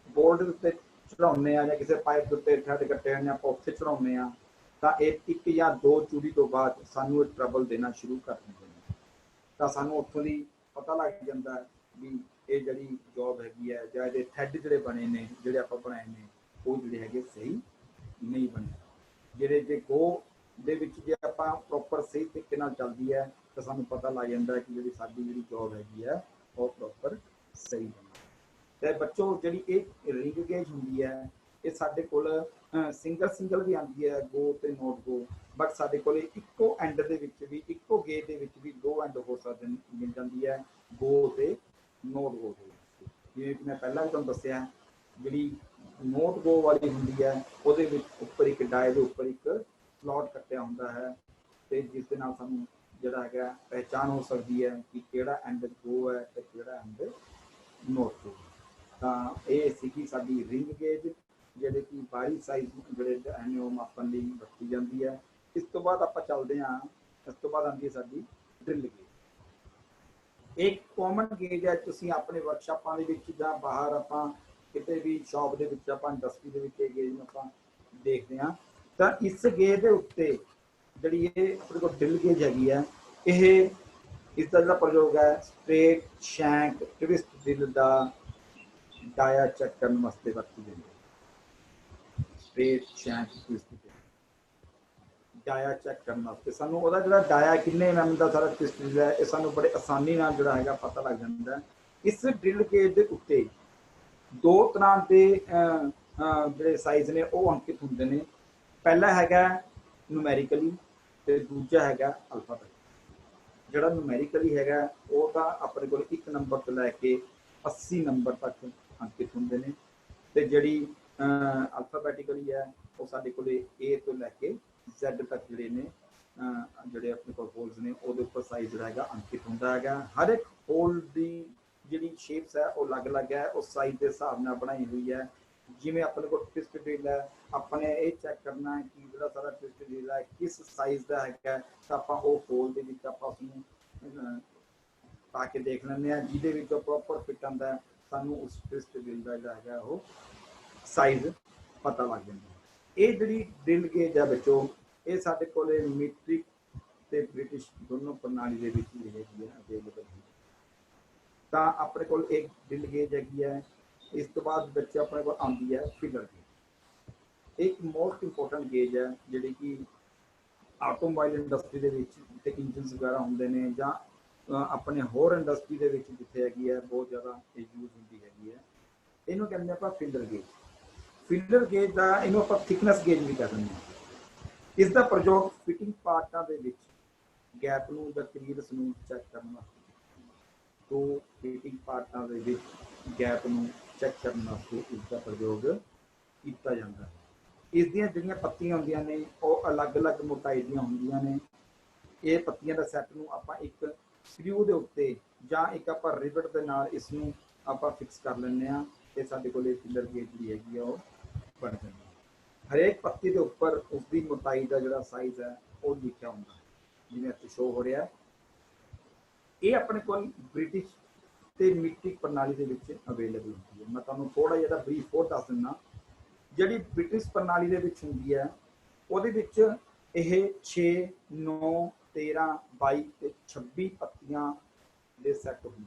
बोल्ट ਦੇ ਉੱਤੇ ਚੜਾਉਂਦੇ ਆ ਜਾਂ ਕਿਸੇ ਪਾਈਪ ਦੇ ਉੱਤੇ ਥ੍ਰੈਡ ਕੱਟੇ ਹੋਏ ਨੇ ਆਪਾਂ ਉੱਥੇ ਚੜਾਉਂਦੇ ਆ ਤਾਂ ਇਹ ਇੱਕ ਜਾਂ ਦੋ ਚੂੜੀ ਤੋਂ ਬਾਅਦ ਸਾਨੂੰ ਇਹ ਟਰਬਲ ਦੇਣਾ ਸ਼ੁਰੂ ਕਰ ਦਿੰਦੇ ਨੇ। ਤਾਂ ਸਾਨੂੰ ਉੱਥੋਂ ਦੀ ਪਤਾ ਲੱਗ ਜਾਂਦਾ ਵੀ ਇਹ ਜਿਹੜੀ ਜੌਬ ਹੈਗੀ ਹੈ ਜਾਂ ਇਹਦੇ ਥੈਡ ਜਿਹੜੇ ਬਣੇ ਨੇ ਜਿਹੜੇ ਆਪਾਂ ਬਣਾਏ ਨੇ ਉਹ ਜਿਹੜੇ ਹੈਗੇ ਸਹੀ ਨਹੀਂ ਬਣੇ। ਜਿਹੜੇ ਜੇ ਗੋ ਦੇ ਵਿੱਚ ਜੇ ਆਪਾਂ ਪ੍ਰੋਪਰ ਸਹੀ ਤਰੀਕੇ ਨਾਲ ਚੱਲਦੀ ਹੈ ਤਾਂ ਸਾਨੂੰ ਪਤਾ ਲੱਗ ਜਾਂਦਾ ਕਿ ਜਿਹੜੀ ਸਾਡੀ ਜਿਹੜੀ ਜੌਬ ਹੈਗੀ ਹੈ ਉਹ ਪ੍ਰੋਪਰ ਸਹੀ ਬਣੀ। ਤੇ ਬੱਚੋ ਜਿਹੜੀ ਇਹ ਰਿੰਗ ਗੇਜ ਹੁੰਦੀ ਹੈ ਇਹ ਸਾਡੇ ਕੋਲ ਸਿੰਗਲ ਵੀ ਆਉਂਦੀ ਹੈ ਗੋ ਤੇ ਨੋਟ ਗੋ, ਬਟ ਸਾਡੇ ਕੋਲ ਇੱਕੋ ਐਂਡ ਦੇ ਵਿੱਚ ਵੀ ਇੱਕੋ ਗੇਜ ਦੇ ਵਿੱਚ ਵੀ ਦੋ ਐਂਡ ਹੋ ਸਕਦੇ ਮਿਲ ਜਾਂਦੀ ਹੈ ਗੋ ਤੇ ਨੋਟ ਗੋ ਦੇ ਵਿੱਚ। ਜਿਵੇਂ ਕਿ ਮੈਂ ਪਹਿਲਾਂ ਵੀ ਤੁਹਾਨੂੰ ਦੱਸਿਆ ਜਿਹੜੀ ਨੋਟ ਗੋ ਵਾਲੀ ਹੁੰਦੀ ਹੈ ਉਹਦੇ ਵਿੱਚ ਉੱਪਰ ਇੱਕ ਡਾਇ ਦੇ ਉੱਪਰ ਇੱਕ ਸਲੋਟ ਕੱਟਿਆ ਹੁੰਦਾ ਹੈ ਤੇ ਜਿਸ ਦੇ ਨਾਲ ਸਾਨੂੰ ਜਿਹੜਾ ਹੈਗਾ ਪਹਿਚਾਣ ਹੋ ਸਕਦੀ ਹੈ ਕਿ ਕਿਹੜਾ ਐਂਡ ਗੋ ਹੈ ਤੇ ਕਿਹੜਾ ਐਂਡ ਨੋਟ ਗੋ। ਤਾਂ ਇਹ ਸੀਗੀ ਸਾਡੀ ਰਿੰਗ ਗੇਜ ਜਿਹੜੇ ਕਿ ਬਾਹਰੀ ਸਾਈਜ਼ ਜਿਹੜੇ ਹਨ ਉਹ ਮਾਪਣ ਲਈ ਵਰਤੀ ਜਾਂਦੀ ਹੈ। ਇਸ ਤੋਂ ਬਾਅਦ ਆਪਾਂ ਚੱਲਦੇ ਹਾਂ, ਇਸ ਤੋਂ ਬਾਅਦ ਆਉਂਦੀ ਹੈ ਸਾਡੀ ਡਰਿਲ ਗੇਜ। ਇੱਕ ਕਾਮਨ ਗੇਜ ਹੈ, ਤੁਸੀਂ ਆਪਣੇ ਵਰਕਸ਼ਾਪਾਂ ਦੇ ਵਿੱਚ ਜਾਂ ਬਾਹਰ ਆਪਾਂ ਕਿਤੇ ਵੀ ਸ਼ਾਪ ਦੇ ਵਿੱਚ ਆਪਾਂ ਇੰਡਸਟਰੀ ਦੇ ਵਿੱਚ ਇਹ ਗੇਜ ਨੂੰ ਆਪਾਂ ਦੇਖਦੇ ਹਾਂ। ਤਾਂ ਇਸ ਗੇਜ ਦੇ ਉੱਤੇ ਜਿਹੜੀ ਇਹ ਆਪਣੇ ਕੋਲ ਡਰਿਲ ਗੇਜ ਹੈਗੀ ਹੈ ਇਹ ਇਸ ਦਾ ਜਿਹੜਾ ਪ੍ਰਯੋਗ ਹੈ ਸਟ੍ਰੇਟ ਸ਼ੈਂਕ ਟਵਿਸਟ ਡਰਿਲ ਦਾ ਡਾਇਆ ਚੈੱਕ ਕਰਨ ਵਾਸਤੇ ਵਰਤੀ ਜਾਂਦੀ ਹੈ। ਸਟ੍ਰੇਟ ਸ਼ੈਂਕ ਟਵਿਸਟ ਡਾਇਆ ਚੈੱਕ ਕਰਨ ਵਾਸਤੇ ਸਾਨੂੰ ਉਹਦਾ ਜਿਹੜਾ ਡਾਇਆ ਕਿੰਨੇ mm ਦਾ ਸਾਰਾ ਟਵਿਸਟ ਹੈ ਇਹ ਸਾਨੂੰ ਬੜੇ ਆਸਾਨੀ ਨਾਲ ਜਿਹੜਾ ਹੈਗਾ ਪਤਾ ਲੱਗ ਜਾਂਦਾ ਹੈ। ਇਸ ਡਰਿਲ ਗੇਜ ਦੇ ਉੱਤੇ ਦੋ ਤਰ੍ਹਾਂ ਦੇ ਜਿਹੜੇ ਸਾਈਜ਼ ਨੇ ਉਹ ਅੰਕਿਤ ਹੁੰਦੇ ਨੇ। ਪਹਿਲਾ ਹੈਗਾ ਨੂਮੈਰੀਕਲੀ ਤੇ ਦੂਜਾ ਹੈਗਾ ਅਲਫਾਬੈਟ। ਜਿਹੜਾ ਨੂਮੈਰੀਕਲੀ ਹੈਗਾ ਉਹ ਤਾਂ ਆਪਣੇ ਕੋਲ 1 ਨੰਬਰ ਤੋਂ ਲੈ ਕੇ 80 ਨੰਬਰ ਤੱਕ ਅੰਕਿਤ ਹੁੰਦੇ ਨੇ ਤੇ ਜਿਹੜੀ ਅਲਫਾਬੈਟਿਕਲੀ ਹੈ ਉਹ ਸਾਡੇ ਕੋਲ A ਤੋਂ ਲੈ ਕੇ Z ਤੱਕ ਜਿਹੜੇ ਨੇ ਜਿਹੜੇ ਆਪਣੇ ਕੋਲ ਹੋਲਸ ਨੇ ਉਹਦੇ ਉੱਪਰ ਸਾਈਜ਼ ਜਿਹੜਾ ਹੈਗਾ ਅੰਕਿਤ ਹੁੰਦਾ ਹੈਗਾ। ਹਰ ਇੱਕ ਹੋਲ ਦੀ ਜਿਹੜੀ ਸ਼ੇਪਸ ਹੈ ਉਹ ਅਲੱਗ-ਅਲੱਗ ਹੈ, ਉਸ ਸਾਈਜ਼ ਦੇ ਹਿਸਾਬ ਨਾਲ ਬਣਾਈ ਹੋਈ ਹੈ। ਜਿਵੇਂ ਆਪਣੇ ਕੋਲ ਟਵਿਸਟ ਡਰਿਲ ਹੈ, ਆਪਣੇ ਇਹ ਚੈੱਕ ਕਰਨਾ ਹੈ ਕਿ ਜਿਹੜਾ ਸਾਰਾ ਟਵਿਸਟ ਡਰਿਲ ਹੈ ਕਿਸ ਸਾਈਜ਼ ਦਾ ਹੈਗਾ ਤਾਂ ਆਪਾਂ ਉਹ ਹੋਲ ਦੇ ਵਿੱਚ ਆਪਾਂ ਉਸਨੂੰ ਪਾ ਕੇ ਦੇਖ ਲੈਂਦੇ ਹਾਂ ਜਿਹਦੇ ਵਿੱਚ ਉਹ ਪ੍ਰੋਪਰ ਫਿੱਟ ਆਉਂਦਾ ਹੈ ਸਾਨੂੰ ਉਸ ਟਵਿਸਟ ਡਰਿਲ ਦਾ ਜਿਹੜਾ ਹੈਗਾ ਉਹ ਸਾਈਜ਼ ਪਤਾ ਲੱਗ ਜਾਂਦਾ ਹੈ। ਇਹ ਜਿਹੜੀ ਡਰਿਲ ਗੇਜ ਹੈ ਬੱਚੋ ਇਹ ਸਾਡੇ ਕੋਲ ਮੀਟ੍ਰਿਕ ਤੇ ਬ੍ਰਿਟਿਸ਼ ਦੋਨੋਂ ਪ੍ਰਣਾਲੀ ਦੇ ਵਿੱਚ ਹੀ ਹੈਗੀ ਹੈ ਅਵੇਲੇਬਲ ਹੈ। ਤਾਂ ਆਪਣੇ ਕੋਲ ਇੱਕ ਡਰਿਲ ਗੇਜ ਹੈਗੀ ਹੈ। ਇਸ ਤੋਂ ਬਾਅਦ ਬੱਚੇ ਆਪਣੇ ਕੋਲ ਆਉਂਦੀ ਹੈ ਫਿਲਰ ਗੇਜ। ਇੱਕ ਮੋਸਟ ਇੰਪੋਰਟੈਂਟ ਗੇਜ ਹੈ ਜਿਹੜੀ ਕਿ ਆਟੋਮੋਬਾਈਲ ਇੰਡਸਟਰੀ ਦੇ ਵਿੱਚ ਜਿੱਥੇ ਇੰਜਨਸ ਵਗੈਰਾ ਹੁੰਦੇ ਨੇ ਜਾਂ ਆਪਣੇ ਹੋਰ ਇੰਡਸਟਰੀ ਦੇ ਵਿੱਚ ਜਿੱਥੇ ਹੈਗੀ ਹੈ ਬਹੁਤ ਜ਼ਿਆਦਾ ਇਹ ਯੂਜ਼ ਹੁੰਦੀ ਹੈਗੀ ਹੈ। ਇਹਨੂੰ ਕਹਿੰਦੇ ਆਪਾਂ ਫਿਲਰ ਗੇਜ। ਫਿਲਰ ਗੇਜ ਦਾ ਇਹਨੂੰ ਆਪਾਂ ਥਿਕਨੈਸ ਗੇਜ ਵੀ ਕਹਿ ਦਿੰਦੇ ਹਾਂ। ਇਸ ਦਾ ਪ੍ਰਯੋਗ ਫਿਟਿੰਗ ਪਾਰਟਾਂ ਦੇ ਵਿੱਚ ਗੈਪ ਨੂੰ ਜਾਂ ਕਲੀਅਰੈਂਸ ਨੂੰ ਚੈੱਕ ਕਰਨ ਵਾਸਤੇ ਦੋ ਫਿਟਿੰਗ ਪਾਰਟਾਂ ਦੇ ਵਿੱਚ ਗੈਪ ਨੂੰ ਚੈੱਕ ਕਰਨ ਵਾਸਤੇ ਇਸ ਦਾ ਪ੍ਰਯੋਗ ਕੀਤਾ ਜਾਂਦਾ ਹੈ। ਇਸ ਦੀਆਂ ਜਿਹੜੀਆਂ ਪੱਤੀਆਂ ਹੁੰਦੀਆਂ ਨੇ ਉਹ ਅਲੱਗ-ਅਲੱਗ ਮੋਟਾਈ ਦੀਆਂ ਹੁੰਦੀਆਂ ਨੇ। ਇਹ ਪੱਤੀਆਂ ਦਾ ਸੈੱਟ ਨੂੰ ਆਪਾਂ ਇੱਕ ਸਕਰੂ ਦੇ ਉੱਤੇ ਜਾਂ ਇੱਕ ਆਪਾਂ ਰਿਵਟ ਦੇ ਨਾਲ ਇਸ ਨੂੰ ਆਪਾਂ ਫਿਕਸ ਕਰ ਲੈਂਦੇ ਹਾਂ ਤੇ ਸਾਡੇ ਕੋਲ ਇਹ ਫਿਲਰ ਗੇਜ ਜਿਹੜੀ ਹੈਗੀ ਆ ਉਹ ਬਣ ਜਾਂਦੀ ਹੈ। ਹਰੇਕ ਪੱਤੀ ਦੇ ਉੱਪਰ ਉਸਦੀ ਮੋਟਾਈ ਦਾ ਜਿਹੜਾ ਸਾਈਜ਼ ਹੈ ਉਹ ਲਿਖਿਆ ਹੁੰਦਾ ਹੈ ਜਿਵੇਂ ਇੱਥੇ ਸ਼ੋ ਹੋ ਰਿਹਾ। ਇਹ ਆਪਣੇ ਕੋਲ ਬ੍ਰਿਟਿਸ਼ ਤੇ ਮੀਟ੍ਰਿਕ ਪ੍ਰਣਾਲੀ ਦੇ ਵਿੱਚ ਅਵੇਲੇਬਲ ਹੁੰਦੀ ਹੈ। ਮੈਂ ਤੁਹਾਨੂੰ ਥੋੜਾ ਜਿਹਾ ਬਰੀਫ ਹੋਰ ਦੱਸ ਦਿੰਦਾ। ਜਿਹੜੀ ਬ੍ਰਿਟਿਸ਼ ਪ੍ਰਣਾਲੀ ਦੇ ਵਿੱਚ ਹੁੰਦੀ ਹੈ ਉਹਦੇ ਵਿੱਚ ਇਹ 6, 9, 13, 22 ਤੇ 26 ਪੱਤੀਆਂ ਦੇ ਸੈੱਟ ਹੁੰਦੇ ਨੇ।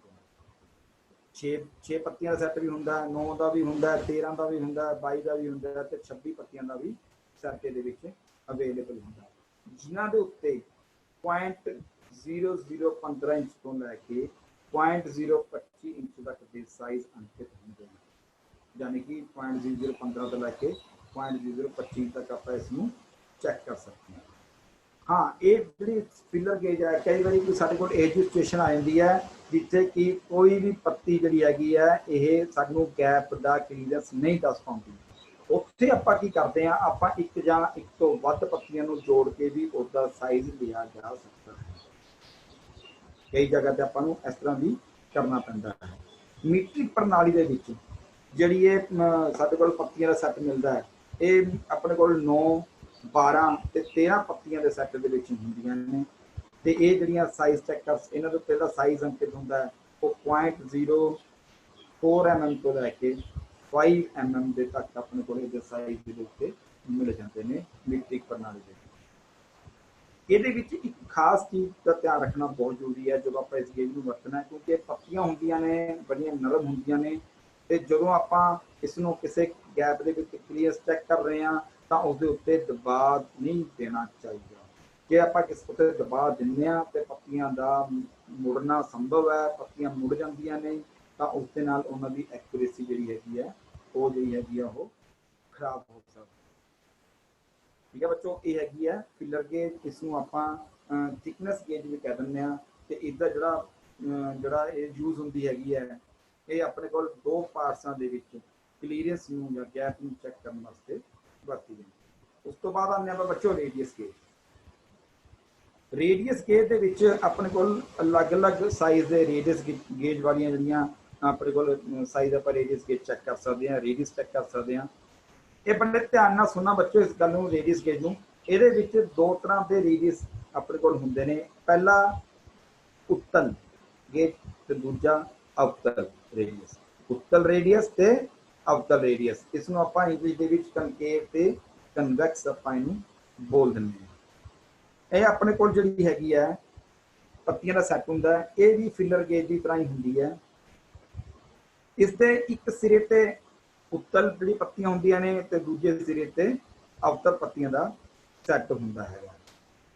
6 ਪੱਤੀਆਂ ਦਾ ਸੈੱਟ ਵੀ ਹੁੰਦਾ, 9 ਦਾ ਵੀ ਹੁੰਦਾ, 13 ਦਾ ਵੀ ਹੁੰਦਾ, 22 ਦਾ ਵੀ ਹੁੰਦਾ ਤੇ 26 ਪੱਤੀਆਂ ਦਾ ਵੀ ਸੈੱਟ ਇਹਦੇ ਵਿੱਚ ਅਵੇਲੇਬਲ ਹੁੰਦਾ, ਜਿਨ੍ਹਾਂ ਦੇ ਉੱਤੇ 0.0015 ਇੰਚ ਤੋਂ ਲੈ ਕੇ 0.025 ਇੰਚ ਤੱਕ ਦੇ ਸਾਈਜ਼ ਅੰਕਿਤ ਹੁੰਦੇ ਨੇ। ਯਾਨੀ ਕਿ 0.0015 ਤੋਂ ਲੈ ਕੇ 0.0025 ਤੱਕ ਆਪਾਂ ਇਸ ਨੂੰ ਚੈੱਕ ਕਰ ਸਕਦੇ ਹਾਂ। ਹਾਂ, ਇਹ ਜਿਹੜੀ ਫਿਲਰ ਗੇਜ ਹੈ ਕਈ ਵਾਰੀ ਕੋਈ ਸਾਡੇ ਕੋਲ ਇਹ ਜਿਹੀ ਸਿਚੁਏਸ਼ਨ ਆ ਜਾਂਦੀ ਹੈ ਜਿੱਥੇ ਕਿ ਕੋਈ ਵੀ ਪੱਤੀ ਜਿਹੜੀ ਹੈਗੀ ਹੈ ਇਹ ਸਾਨੂੰ ਗੈਪ ਦਾ ਕਲੀਅਰੈਂਸ ਨਹੀਂ ਦੱਸ ਪਾਉਂਦੀ। ਉੱਥੇ ਆਪਾਂ ਕੀ ਕਰਦੇ ਹਾਂ, ਆਪਾਂ ਇੱਕ ਜਾਂ ਇੱਕ ਤੋਂ ਵੱਧ ਪੱਤੀਆਂ ਨੂੰ ਜੋੜ ਕੇ ਵੀ ਉਹਦਾ ਸਾਈਜ਼ ਲਿਆ ਜਾ ਸਕਦਾ ਹੈ। ਕਈ ਜਗ੍ਹਾ ਤੇ ਆਪਾਂ ਨੂੰ ਇਸ ਤਰ੍ਹਾਂ ਵੀ ਕਰਨਾ ਪੈਂਦਾ ਹੈ। ਮੀਟ੍ਰਿਕ ਪ੍ਰਣਾਲੀ ਦੇ ਵਿੱਚ ਜਿਹੜੀ ਇਹ ਸਾਡੇ ਕੋਲ ਪੱਤੀਆਂ ਦਾ ਸੈੱਟ ਮਿਲਦਾ ਹੈ ਇਹ ਆਪਣੇ ਕੋਲ 9, 12 ਤੇ 13 ਪੱਤੀਆਂ ਦੇ ਸੈੱਟ ਦੇ ਵਿੱਚ ਹੁੰਦੀਆਂ ਨੇ ਤੇ ਇਹ ਜਿਹੜੀਆਂ ਸਾਈਜ਼ ਚੈੱਕਰਸ ਇਹਨਾਂ ਦੇ ਉੱਤੇ ਦਾ ਸਾਈਜ਼ ਅੰਕਿਤ ਹੁੰਦਾ ਹੈ ਉਹ 0.04 mm ਤੋਂ ਲੈ ਕੇ 5 mm ਦੇ ਤੱਕ ਆਪਣੇ ਕੋਲ ਇਹਦੇ ਸਾਈਜ਼ ਦੇ ਉੱਤੇ ਮਿਲ ਜਾਂਦੇ ਨੇ ਮੀਟ੍ਰਿਕ ਪ੍ਰਣਾਲੀ ਦੇ। ਇਹਦੇ ਵਿੱਚ ਇੱਕ ਖਾਸ ਚੀਜ਼ ਦਾ ਧਿਆਨ ਰੱਖਣਾ ਬਹੁਤ ਜ਼ਰੂਰੀ ਹੈ ਜਦੋਂ ਆਪਾਂ ਇਸ ਗੇਜ ਨੂੰ ਵਰਤਣਾ ਹੈ, ਕਿਉਂਕਿ ਇਹ ਪੱਤੀਆਂ ਹੁੰਦੀਆਂ ਨੇ ਬੜੀਆਂ ਨਰਮ ਹੁੰਦੀਆਂ ਨੇ, ਤੇ ਜਦੋਂ ਆਪਾਂ ਇਸ ਨੂੰ ਕਿਸੇ ਗੈਪ ਦੇ ਵਿੱਚ ਕਲੀਅਰ ਚੈੱਕ ਕਰ ਰਹੇ ਹਾਂ ਤਾਂ ਉਸਦੇ ਉੱਤੇ ਦਬਾਅ ਨਹੀਂ ਦੇਣਾ ਚਾਹੀਦਾ। ਜੇ ਆਪਾਂ ਕਿਸੇ ਉੱਤੇ ਦਬਾਅ ਦਿੰਦੇ ਹਾਂ ਤੇ ਪੱਤੀਆਂ ਦਾ ਮੁੜਨਾ ਸੰਭਵ ਹੈ, ਪੱਤੀਆਂ ਮੁੜ ਜਾਂਦੀਆਂ ਨੇ, ਤਾਂ ਉਸ ਦੇ ਨਾਲ ਉਹਨਾਂ ਦੀ ਐਕੂਰੇਸੀ ਜਿਹੜੀ ਹੈਗੀ ਹੈ ਉਹ ਉਹ ਖਰਾਬ ਹੋ ਸਕਦੀ ਹੈ। ਠੀਕ ਹੈ ਬੱਚੋ, ਇਹ ਹੈਗੀ ਹੈ ਫਿਲਰ ਗੇਜ, ਇਸ ਨੂੰ ਆਪਾਂ ਥਿਕਨੈਸ ਗੇਜ ਵੀ ਕਹਿ ਦਿੰਦੇ ਹਾਂ। ਤੇ ਇਸਦਾ ਜਿਹੜਾ ਇਹ ਯੂਜ਼ ਹੁੰਦੀ ਹੈਗੀ ਹੈ, ਇਹ ਆਪਣੇ ਕੋਲ ਦੋ ਪਾਰਟਸਾਂ ਦੇ ਵਿੱਚ ਕਲੀਅਰੈਂਸ ਨੂੰ ਜਾਂ ਗੈਪ ਨੂੰ ਚੈੱਕ ਕਰਨ ਵਾਸਤੇ ਵਰਤੀ ਜਾਂਦੀ ਹੈ। ਉਸ ਤੋਂ ਬਾਅਦ ਆਉਂਦੇ ਆਪਾਂ ਬੱਚੋ ਰੇਡੀਅਸ ਗੇਜ। ਰੇਡੀਅਸ ਗੇਜ ਦੇ ਵਿੱਚ ਆਪਣੇ ਕੋਲ ਅਲੱਗ-ਅਲੱਗ ਸਾਈਜ਼ ਦੇ ਰੇਡੀਅਸ ਗੇਜ ਵਾਲੀਆਂ ਜਿਹੜੀਆਂ ਆਪਣੇ ਕੋਲ ਸਾਈਜ਼ ਆਪਾਂ ਰੇਡੀਅਸ ਗੇਜ ਚੈੱਕ ਕਰ ਸਕਦੇ ਹਾਂ, ਰੇਡੀਅਸ ਚੈੱਕ ਕਰ ਸਕਦੇ ਹਾਂ। ਇਹ ਬੜੇ ਧਿਆਨ ਨਾਲ ਸੁਣਨਾ ਬੱਚੋ ਇਸ ਗੱਲ ਨੂੰ, ਰੇਡੀਅਸ ਗੇਜ ਨੂੰ। ਇਹਦੇ ਵਿੱਚ ਦੋ ਤਰ੍ਹਾਂ ਦੇ ਰੇਡੀਅਸ ਆਪਣੇ ਕੋਲ ਹੁੰਦੇ ਨੇ। ਪਹਿਲਾ ਉੱਤਲ ਗੇਜ ਤੇ ਦੂਜਾ ਅਵਤਲ ਰੇਡੀਅਸ। ਉੱਤਲ ਰੇਡੀਅਸ ਤੇ ਅਵਤਲ ਰੇਡੀਅਸ, ਇਸ ਨੂੰ ਆਪਾਂ ਇੰਗਲਿਸ਼ ਦੇ ਵਿੱਚ ਕਨਕੇਵ ਤੇ ਕਨਵੈਕਸ ਆਪਾਂ ਇਹਨੂੰ ਬੋਲ ਦਿੰਦੇ ਹਾਂ। ਇਹ ਆਪਣੇ ਕੋਲ ਜਿਹੜੀ ਹੈਗੀ ਹੈ ਪੱਤੀਆਂ ਦਾ ਸੈੱਟ ਹੁੰਦਾ ਹੈ, ਇਹ ਵੀ ਫਿਲਰ ਗੇਜ ਦੀ ਤਰ੍ਹਾਂ ਹੀ ਹੁੰਦੀ ਹੈ। ਇਸ ਦੇ ਇੱਕ ਸਿਰੇ ਤੇ ਉੱਤਲ ਜਿਹੜੀ ਪੱਤੀਆਂ ਹੁੰਦੀਆਂ ਨੇ ਤੇ ਦੂਜੇ ਸਿਰੇ ਤੇ ਅਵਤਲ ਪੱਤੀਆਂ ਦਾ ਸੈੱਟ ਹੁੰਦਾ ਹੈਗਾ।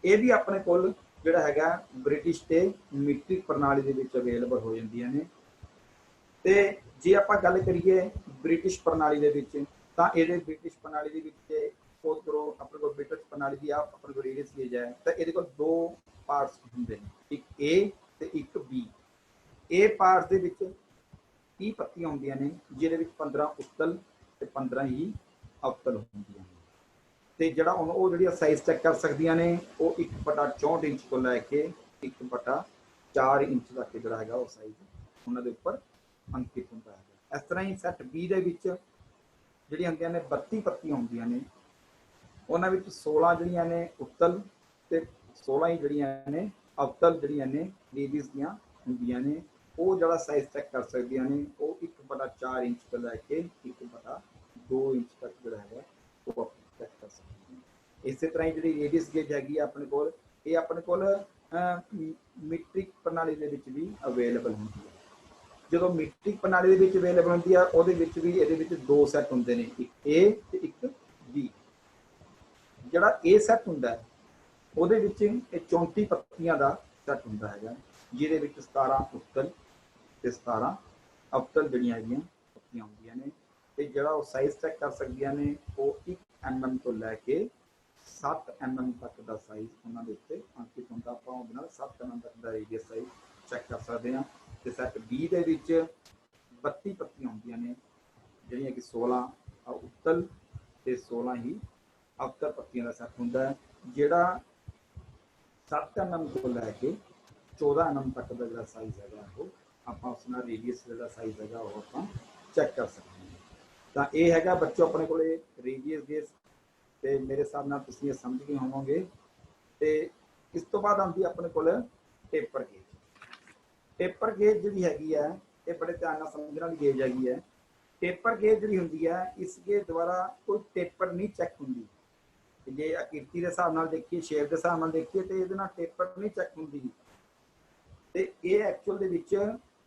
ਇਹ ਵੀ ਆਪਣੇ ਕੋਲ ਜਿਹੜਾ ਹੈਗਾ ਬ੍ਰਿਟਿਸ਼ ਤੇ ਮੀਟ੍ਰਿਕ ਪ੍ਰਣਾਲੀ ਦੇ ਵਿੱਚ ਅਵੇਲੇਬਲ ਹੋ ਜਾਂਦੀਆਂ ਨੇ। ਤੇ ਜੇ ਆਪਾਂ ਗੱਲ ਕਰੀਏ ਬ੍ਰਿਟਿਸ਼ ਪ੍ਰਣਾਲੀ ਦੇ ਵਿੱਚ, ਤਾਂ ਇਹਦੇ ਬ੍ਰਿਟਿਸ਼ ਪ੍ਰਣਾਲੀ ਦੇ ਵਿੱਚ ਸਪੋਜ਼ ਕਰੋ ਆਪਣੇ ਕੋਲ ਬ੍ਰਿਟਿਸ਼ ਪ੍ਰਣਾਲੀ ਦੀ ਆਪਣੇ ਕੋਲ ਰੇਡੀਅਸ ਗੇਜ ਹੈ, ਤਾਂ ਇਹਦੇ ਕੋਲ ਦੋ ਪਾਰਟਸ ਹੁੰਦੇ ਨੇ, ਇੱਕ ਏ ਤੇ ਇੱਕ ਬੀ। ਏ ਪਾਰਟ ਦੇ ਵਿੱਚ 30 ਪੱਤੀਆਂ ਹੁੰਦੀਆਂ ਨੇ, ਜਿਹਦੇ ਵਿੱਚ 15 ਉੱਤਲ ਤੇ 15 ਹੀ ਅਵਤਲ ਹੁੰਦੀਆਂ ਨੇ। ਤੇ ਜਿਹੜਾ ਉਹ ਜਿਹੜੀਆਂ ਸਾਈਜ਼ ਚੈੱਕ ਕਰ ਸਕਦੀਆਂ ਨੇ ਉਹ 1/64 ਇੰਚ ਤੋਂ ਲੈ ਕੇ 1/4 ਇੰਚ ਤੱਕ ਜਿਹੜਾ ਹੈਗਾ ਉਹ ਸਾਈਜ਼ ਉਹਨਾਂ ਦੇ ਉੱਪਰ ਅੰਕਿਤ ਹੁੰਦਾ ਹੈ। ਇਸ ਤਰ੍ਹਾਂ ਹੀ ਸੈੱਟ ਬੀ ਦੇ ਵਿੱਚ ਜਿਹੜੀਆਂ ਹੁੰਦੀਆਂ ਨੇ 32 ਪੱਤੀਆਂ ਹੁੰਦੀਆਂ ਨੇ, ਉਹਨਾਂ ਵਿੱਚ 16 ਜਿਹੜੀਆਂ ਨੇ ਉੱਤਲ ਤੇ 16 ਹੀ ਜਿਹੜੀਆਂ ਨੇ ਅਵਤਲ ਜਿਹੜੀਆਂ ਨੇ ਰੇਡੀਅਸ ਦੀਆਂ ਹੁੰਦੀਆਂ ਨੇ। ਉਹ ਜਿਹੜਾ ਸਾਈਜ਼ ਚੈੱਕ ਕਰ ਸਕਦੀਆਂ ਨੇ ਉਹ 1/4 ਇੰਚ ਤੋਂ ਲੈ ਕੇ 1/2 ਇੰਚ ਤੱਕ ਜਿਹੜਾ ਹੈਗਾ ਉਹ ਚੈੱਕ ਕਰ ਸਕਦੇ ਹਾਂ। ਇਸੇ ਤਰ੍ਹਾਂ ਹੀ ਜਿਹੜੀ ਰੇਡੀਅਸ ਗੇਜ ਹੈਗੀ ਆਪਣੇ ਕੋਲ, ਇਹ ਆਪਣੇ ਕੋਲ ਮੀਟ੍ਰਿਕ ਪ੍ਰਣਾਲੀ ਦੇ ਵਿੱਚ ਵੀ ਅਵੇਲੇਬਲ ਹੁੰਦੀ ਹੈ। ਜਦੋਂ ਮੀਟ੍ਰਿਕ ਪ੍ਰਣਾਲੀ ਦੇ ਵਿੱਚ ਅਵੇਲੇਬਲ ਹੁੰਦੀ ਆ, ਉਹਦੇ ਵਿੱਚ ਵੀ ਇਹਦੇ ਵਿੱਚ ਦੋ ਸੈੱਟ ਹੁੰਦੇ ਨੇ, ਇੱਕ ਏ ਤੇ ਇੱਕ ਬੀ। ਜਿਹੜਾ ਏ ਸੈੱਟ ਹੁੰਦਾ ਹੈ ਉਹਦੇ ਵਿੱਚ ਇਹ 34 ਪੱਤੀਆਂ ਦਾ ਸੈੱਟ ਹੁੰਦਾ ਹੈਗਾ, ਜਿਹਦੇ ਵਿੱਚ 17 ਉੱਤਲ ਤੇ 17 ਅਵਤਲ ਜਿਹੜੀਆਂ ਹੈਗੀਆਂ ਪੱਤੀਆਂ ਹੁੰਦੀਆਂ ਨੇ। ਤੇ ਜਿਹੜਾ ਉਹ ਸਾਈਜ਼ ਚੈੱਕ ਕਰ ਸਕਦੀਆਂ ਨੇ ਉਹ 1 mm ਤੋਂ ਲੈ ਕੇ 7 mm ਤੱਕ ਦਾ ਸਾਈਜ਼ ਉਹਨਾਂ ਦੇ ਉੱਤੇ ਅੰਕਿਤ ਹੁੰਦਾ। ਆਪਾਂ ਉਹਦੇ ਨਾਲ 7 mm ਤੱਕ ਦਾ ਰੇਡੀਅਸ ਸਾਈਜ਼ ਚੈੱਕ ਕਰ ਸਕਦੇ ਹਾਂ। ਤੇ ਸੈੱਟ ਬੀ ਦੇ ਵਿੱਚ 32 ਪੱਤੀਆਂ ਹੁੰਦੀਆਂ ਨੇ, ਜਿਹੜੀਆਂ ਕਿ 16 ਉੱਤਲ ਤੇ 16 ਹੀ ਅਵਤਲ ਪੱਤੀਆਂ ਦਾ ਸੈੱਟ ਹੁੰਦਾ ਹੈ। ਜਿਹੜਾ 7 mm ਤੋਂ ਲੈ ਕੇ 14 mm ਤੱਕ ਦਾ ਜਿਹੜਾ ਸਾਈਜ਼ ਹੈਗਾ ਉਹ ਆਪਾਂ ਉਸ ਨਾਲ ਰੇਡੀਅਸ ਜਿਹੜਾ ਸਾਈਜ਼ ਹੈਗਾ ਉਹ ਆਪਾਂ ਚੈੱਕ ਕਰ ਸਕਦੇ ਹਾਂ। ਤਾਂ ਇਹ ਹੈਗਾ ਬੱਚੋ ਆਪਣੇ ਕੋਲ ਰੇਡੀਅਸ ਗੇਜ, ਤੇ ਮੇਰੇ ਹਿਸਾਬ ਨਾਲ ਤੁਸੀਂ ਇਹ ਸਮਝ ਗਏ ਹੋਵੋਗੇ। ਤੇ ਇਸ ਤੋਂ ਬਾਅਦ ਆਉਂਦੀ ਆਪਣੇ ਕੋਲ ਟੇਪਰ ਗੇਜ। ਟੇਪਰ ਗੇਜ ਜਿਹੜੀ ਹੈਗੀ ਹੈ ਇਹ ਬੜੇ ਧਿਆਨ ਨਾਲ ਸਮਝਣ ਵਾਲੀ ਗੇਜ ਹੈਗੀ ਹੈ। ਟੇਪਰ ਗੇਜ ਜਿਹੜੀ ਹੁੰਦੀ ਹੈ ਇਸ ਗੇਜ ਦੁਆਰਾ ਕੋਈ ਟੇਪਰ ਨਹੀਂ ਚੈੱਕ ਹੁੰਦੀ। ਜੇ ਆਕ੍ਰਿਤੀ ਦੇ ਹਿਸਾਬ ਨਾਲ ਦੇਖੀਏ, ਸ਼ੇਪ ਦੇ ਹਿਸਾਬ ਨਾਲ ਦੇਖੀਏ, ਤੇ ਇਹਦੇ ਨਾਲ ਟੇਪਰ ਨਹੀਂ ਚੈੱਕ ਹੁੰਦੀ। ਤੇ ਇਹ ਐਕਚੁਅਲ ਦੇ ਵਿੱਚ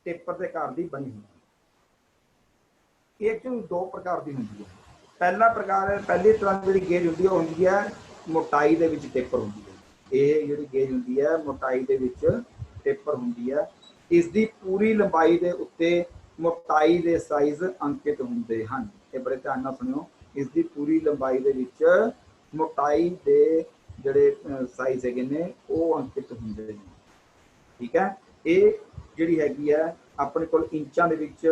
ਟੇਪਰ ਦੇ ਆਕਾਰ ਦੀ ਬਣੀ ਹੁੰਦੀ ਹੈ। ਇਹ ਐਕਚੁਅਲ ਦੋ ਪ੍ਰਕਾਰ ਦੀ ਹੁੰਦੀ ਹੈ। ਪਹਿਲਾ ਪ੍ਰਕਾਰ, ਪਹਿਲੀ ਤਰ੍ਹਾਂ ਜਿਹੜੀ ਗੇਜ ਹੁੰਦੀ ਹੈ ਉਹ ਹੁੰਦੀ ਹੈ ਮੋਟਾਈ ਦੇ ਵਿੱਚ ਟੇਪਰ ਹੁੰਦੀ ਹੈ। ਇਹ ਜਿਹੜੀ ਗੇਜ ਹੁੰਦੀ ਹੈ ਮੋਟਾਈ ਦੇ ਵਿੱਚ ਟੇਪਰ ਹੁੰਦੀ ਹੈ। ਇਸ ਦੀ ਪੂਰੀ ਲੰਬਾਈ ਦੇ ਉੱਤੇ ਮੋਟਾਈ ਦੇ ਸਾਈਜ਼ ਅੰਕਿਤ ਹੁੰਦੇ ਹਨ। ਇਹ ਬੜੇ ਧਿਆਨ ਨਾਲ ਸੁਣਿਓ, ਇਸ ਦੀ ਪੂਰੀ ਲੰਬਾਈ ਦੇ ਵਿੱਚ ਮੋਟਾਈ ਦੇ ਜਿਹੜੇ ਸਾਈਜ਼ ਹੈਗੇ ਨੇ ਉਹ ਅੰਕਿਤ ਹੁੰਦੇ ਨੇ। ਠੀਕ ਹੈ, ਇਹ ਜਿਹੜੀ ਹੈਗੀ ਹੈ ਆਪਣੇ ਕੋਲ ਇੰਚਾਂ ਦੇ ਵਿੱਚ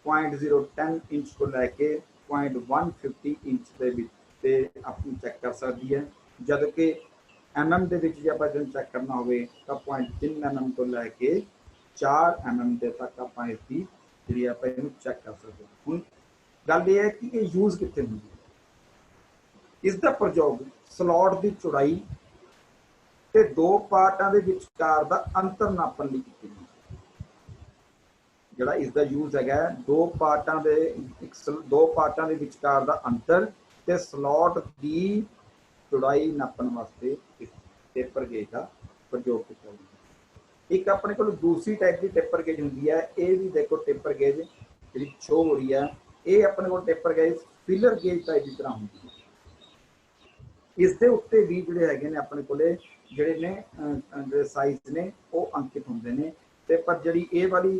0.010 ਇੰਚ ਤੋਂ ਲੈ ਕੇ 0.150 ਇੰਚ ਦੇ ਵਿੱਚ ਤੇ ਆਪਣੀ ਚੈੱਕ ਕਰ ਸਕਦੀ ਹੈ। ਜਦ ਕਿ mm ਦੇ ਵਿੱਚ ਜੇ ਆਪਾਂ ਇਹਨੂੰ ਚੈੱਕ ਕਰਨਾ ਹੋਵੇ ਤਾਂ 0.3 mm ਤੋਂ ਲੈ ਕੇ 4 mm ਦੇ ਤੱਕ ਆਪਾਂ ਇਸ ਦੀ ਜਿਹੜੀ ਆਪਾਂ ਇਹਨੂੰ ਚੈੱਕ ਕਰ ਸਕਦੇ ਹਾਂ। ਹੁਣ ਗੱਲ ਇਹ ਹੈ ਕਿ ਇਹ ਯੂਜ਼ ਕਿੱਥੇ ਹੁੰਦੀ ਹੈ। ਇਸ ਦਾ ਪ੍ਰਯੋਗ ਸਲੌਟ ਦੀ ਚੌੜਾਈ ਤੇ ਦੋ ਪਾਰਟਾਂ ਦੇ ਵਿਚਕਾਰ ਦਾ ਅੰਤਰ ਨਾਪਣ ਲਈ ਕੀਤੀ ਜਾਂਦੀ ਹੈ। ਜਿਹੜਾ ਇਸ ਦਾ ਯੂਜ਼ ਹੈਗਾ ਦੋ ਪਾਰਟਾਂ ਦੇ ਵਿਚਕਾਰ ਦਾ ਅੰਤਰ ਤੇ ਸਲੌਟ ਦੀ ਚੌੜਾਈ ਨਾਪਣ ਵਾਸਤੇ। ਟੇਪਰ ਗੇਜ ਦਾ ਪ੍ਰਯੋਗ ਕੀਤਾ ਜਾਂਦਾ है। एक अपने को दूसरी टाइप की टेपर गेज होंगी है, ये भी देखो टेपर गेज जी शो हो रही है, ये अपने को taper gauge filler gauge type की तरह होंगी है। इस दे उत्ते भी जिहड़े हैगे ने अपने कोले जिहड़े ने जिहड़े साइज ने वो अंकित होंदे ने ते पर जिहड़ी ये वाली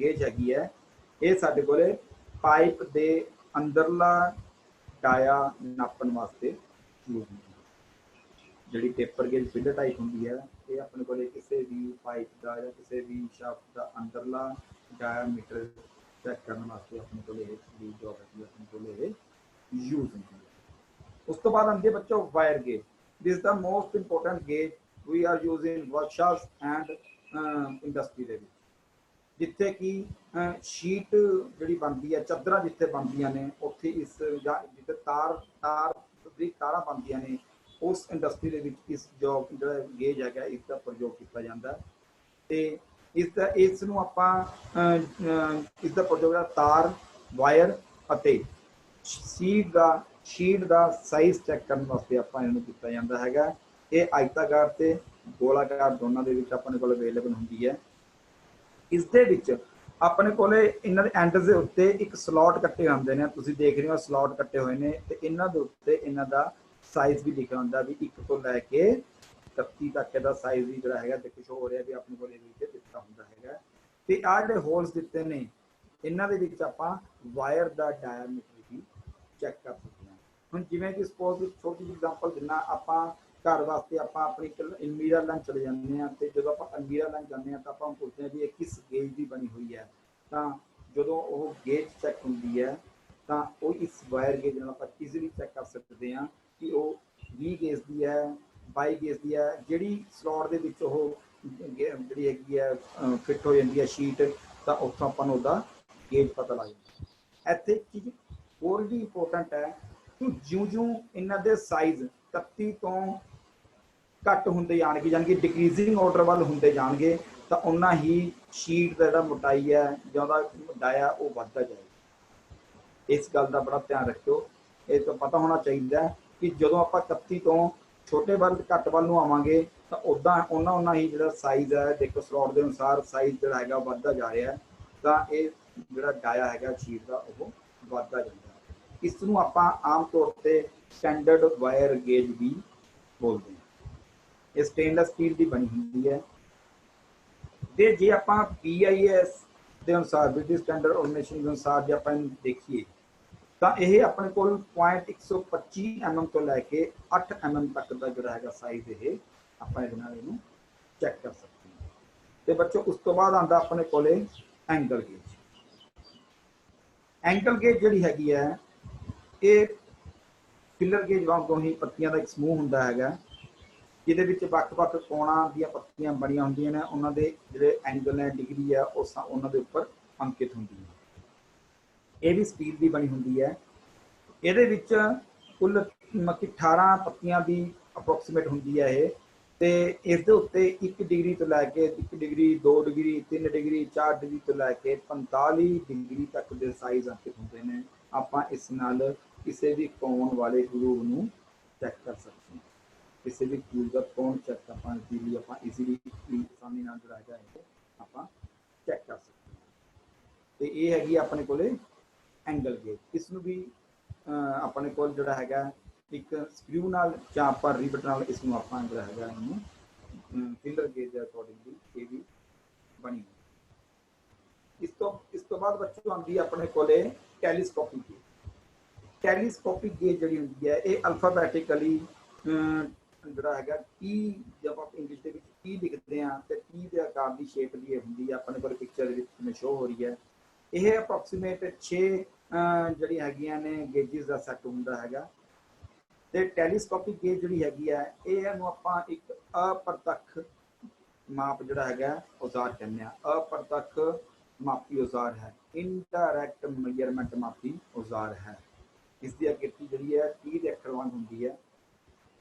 गेज हैगी है ये साडे कोले पाइप दे अंदरला डाया नापण वास्ते यूज होंदी है। जिहड़ी टेपर गेज फिलर टाइप होंदी है ये अपने को किसी भी पाइप का या किसी भी शाफ्ट का अंदरला डायामीटर चेक करने वास्ते अपने को जॉब है अपने को यूज होती है। उस तो बाद आती है बच्चों wire gauge. This the most important gauge we are using workshops and industry के जिथे कि शीट जी बनती है चादर जिथे बनदियां ने उत्थे इस जिथे तार तारा बनदियां ने उस इंडस्ट्री के इस जॉब जो गेज है इसका प्रयोग किया जाता है। तो इसनूं आपां इसका प्रयोग तार वायर अते शीट का साइज चेक करने वास्ते आपां इहनूं किया जाता है। ये आयताकार ते गोलाकार दोनों के विच अपने कोल अवेलेबल होंदी है। इस दे विच अपने कोले इन्हां दे एंड दे उत्ते एक स्लॉट कट्टे होंदे ने, तुसीं देख रहे हो स्लॉट कट्टे हुए ने ते इन्हां दे उत्ते इन्हां दा साइज भी लिखा होंदा भी 1 तो लैके 31 तक का साइज भी जो है देखो शो हो रहा भी अपने को दिता होंदा है। ते आ जिहड़े होल्स दिते ने इन्हां दे विच आपां वायर दा डायामीटर भी चेक कर सकते हैं। हुण जिवें कि सपोज छोटी जी एग्जांपल दिना आपां घर वास्ते आपां अपनी अलमीरा लैन चले जाते हैं तो जो आप अलमीरा लैन जाते हैं तो आप पुछते हैं भी किस गेज की बनी हुई है तो जो वो गेज चेक होंगी है तो वो इस वायर गेज नाल आप ईजीली चेक कर सकते हैं कि वो 20 गेज की है 22 गेज की है जिहड़ी स्लॉट दे विच वो जिहड़ी हैगी है फिट हो जाती है शीट तो उत्थों आपां नूं उहदा गेज पता लग जाता है। इत्थे चीज़ होर भी इंपोर्टेंट है कि ज्यों-ज्यों इन्हां दे साइज 31 तो घट होंदे जाणगे यानी कि डिक्रीजिंग ऑर्डर वाल होंदे जाणगे तो उन्ना ही शीट का जिहड़ा मोटाई है जां उहदा डाया वो वधदा जाएगा। इस गल का बड़ा ध्यान रखियो। ये तो पता होना चाहिए कि जो आप 31 तो छोटे वाल घट वाल नूं आवांगे तो उदा उन्ना ही जिहड़ा साइज है देखो स्लॉट के अनुसार साइज जिहड़ा हैगा वधदा जा रहा है तो ये जिहड़ा डाया हैगा शीट का वो वधदा जांदा है। इस नूं आपां आम तौर पर स्टैंडर्ड वायर गेज भी बोलते हैं। ये स्टेनलेस स्टील की बनी होंगी है। तो जे आप BIS के अनुसार ब्रिटिश स्टैंडर्ड ऑर्गेनाइजेशन के अनुसार जो आप देखिए तो यह अपने को 0.125 mm तो लैके 8 mm तक का जो है साइज ये आप चेक कर सकते हैं। तो बच्चों उस तो बाद आता अपने को एंगल गेज। एंगल गेज जी हैगी है ये फिलर गेज वांगू ही पत्तियां का एक समूह होंदा है जिहदे विच वख-वख कोणां दीयां पत्तियां बणीआं होंदियां ने उन्हां दे जिहड़े एंगल है डिग्री है उस उन्हां दे उपर अंकित होंदी है। ये भी स्टील की बनी होंदी है। इहदे विच कुल 18 पत्तियां की अप्रोक्सीमेट होंदी है ये ते इस दे उत्ते 1 डिग्री तो लैके 1 डिग्री 2 डिग्री 3 डिग्री 4 डिग्री तो लैके 45 डिग्री तक के साइज अंकित होंदे ने। आपां इस नाल किसी भी कोण वाले ग्रूव नूं चेक कर सकते हैं। किसी भी ग्रूव का कोण चेक आप ईजीली आसानी नाल जो है आप चेक कर सकते हैं। तो ये हैगी अपने को एंगल गेज। इसनूं भी अपने को जोड़ा है एक स्क्रू नाल जां आपां रिबट नाल इसनूं आपां जोड़ा है फिलर गेज के अकॉर्डिंगली ये भी बनी। इस तो बाद बच्चों आती है अपने को टैलीस्कोपिक गेज। टैलीस्कोपिक गेज जी होंगी है ये अल्फाबैटिकली जोड़ा है टी जब आप इंग्लिश के टी लिखते हैं तो टी के आकार की शेप की होंगी है अपने को पिक्चर में शो हो रही है। यह अप्रोक्सीमेट 6 जी हैगियां ने गेजिज का सैट होंदा है। तो टैलीस्कोपिक गेज जी हैगी है यू आप एक अप्रत्यक्ष माप जोड़ा है औजार कहने अप्रत्यक्ष मापी औजार है। इनडायरैक्ट मेजरमेंट मापी औजार है। इसकी आकृति जी है 30 अक्षर वांग होंगी है।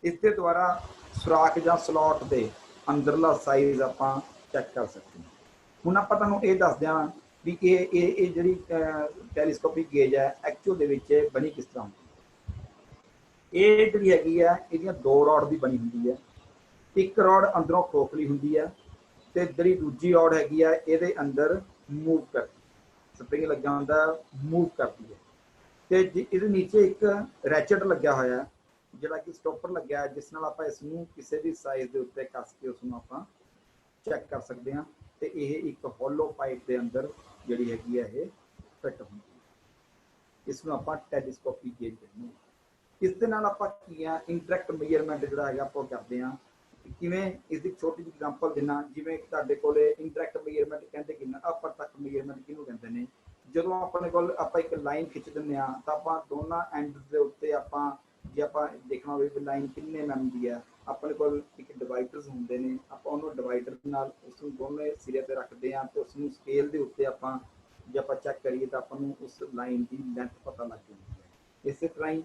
इसके द्वारा सुराख या स्लॉट के अंदरला साइज आप चेक कर सकते हैं। हुण आप तुहानूं ये दस दें भी ये जी टैलीस्कोपिक गेज है एक्चुअल बनी किस तरह होंगी। ये जी हैगी है ये 2 रॉड की बनी होंगी है। ਇੱਕ ਰੋਡ ਅੰਦਰੋਂ ਖੋਖਲੀ ਹੁੰਦੀ ਹੈ ਤੇ ਜਿਹੜੀ ਦੂਜੀ ਰੋਡ ਹੈਗੀ ਆ ਇਹਦੇ ਅੰਦਰ ਮੂਵ ਕਰਦੀ, ਸਪਰਿੰਗ ਲੱਗਿਆ ਹੁੰਦਾ ਮੂਵ ਕਰਦੀ ਹੈ। ਤੇ ਇਹਦੇ ਨੀਚੇ ਇੱਕ ਰੈਚਟ ਲੱਗਿਆ ਹੋਇਆ ਜਿਹੜਾ ਕਿ ਸਟੋਪਰ ਲੱਗਿਆ, ਜਿਸ ਨਾਲ ਆਪਾਂ ਇਸ ਨੂੰ ਕਿਸੇ ਵੀ ਸਾਈਜ਼ ਦੇ ਉੱਤੇ ਕੱਸ ਕੇ ਉਸ ਨੂੰ ਆਪਾਂ ਚੈੱਕ ਕਰ ਸਕਦੇ ਹਾਂ। ਤੇ ਇਹ ਇੱਕ ਹੋਲੋ ਪਾਈਪ ਦੇ ਅੰਦਰ ਜਿਹੜੀ ਹੈਗੀ ਆ ਇਹ ਫਿੱਟ ਹੁੰਦੀ ਹੈ। ਇਸ ਨੂੰ ਆਪਾਂ ਟੈਲੀਸਕੋਪਿਕ ਗੇਜ ਕਹਿੰਦੇ ਹਾਂ। ਇਸ ਦੇ ਨਾਲ ਆਪਾਂ ਕੀ ਆ ਇੰਟਰੈਕਟ ਮੇਜਰਮੈਂਟ ਜਿਹੜਾ ਹੈਗਾ ਆਪਾਂ ਕਰਦੇ ਹਾਂ। ਕਿਵੇਂ, ਇਸ ਦੀ ਛੋਟੀ ਜਿਹੀ ਐਗਜ਼ਾਮਪਲ ਦਿੰਨਾ, ਜਿਵੇਂ ਤੁਹਾਡੇ ਕੋਲੇ ਇੰਟਰੈਕਟ ਮੇਜਰਮੈਂਟ ਕਹਿੰਦੇ ਕਿੰਨਾ, ਅਪਰਤੱਕ ਮੇਜਰਮੈਂਟ ਕਿਹਨੂੰ ਕਹਿੰਦੇ ਨੇ। ਜਦੋਂ ਆਪਣੇ ਕੋਲ ਆਪਾਂ ਇੱਕ ਲਾਈਨ ਖਿੱਚ ਦਿੰਦੇ ਹਾਂ ਤਾਂ ਆਪਾਂ ਦੋਨਾਂ ਐਂਡ ਦੇ ਉੱਤੇ ਆਪਾਂ ਜੇ ਆਪਾਂ ਦੇਖਣਾ ਹੋਵੇ ਵੀ ਲਾਈਨ ਕਿੰਨੇ mm ਦੀ ਹੈ, ਆਪਣੇ ਕੋਲ ਇੱਕ ਡਿਵਾਈਡਰਸ ਹੁੰਦੇ ਨੇ, ਆਪਾਂ ਉਹਨੂੰ ਡਿਵਾਈਡਰ ਨਾਲ ਉਸ ਨੂੰ ਦੋਨੇ ਸਿਰੇ ਤੇ ਰੱਖਦੇ ਹਾਂ ਤੇ ਉਸ ਨੂੰ ਸਕੇਲ ਦੇ ਉੱਤੇ ਆਪਾਂ ਜੇ ਆਪਾਂ ਚੈੱਕ ਕਰੀਏ ਤਾਂ ਆਪਾਂ ਨੂੰ ਉਸ ਲਾਈਨ ਦੀ ਲੈਂਥ ਪਤਾ ਲੱਗ ਜਾਂਦੀ ਹੈ। ਇਸੇ ਤਰ੍ਹਾਂ ਹੀ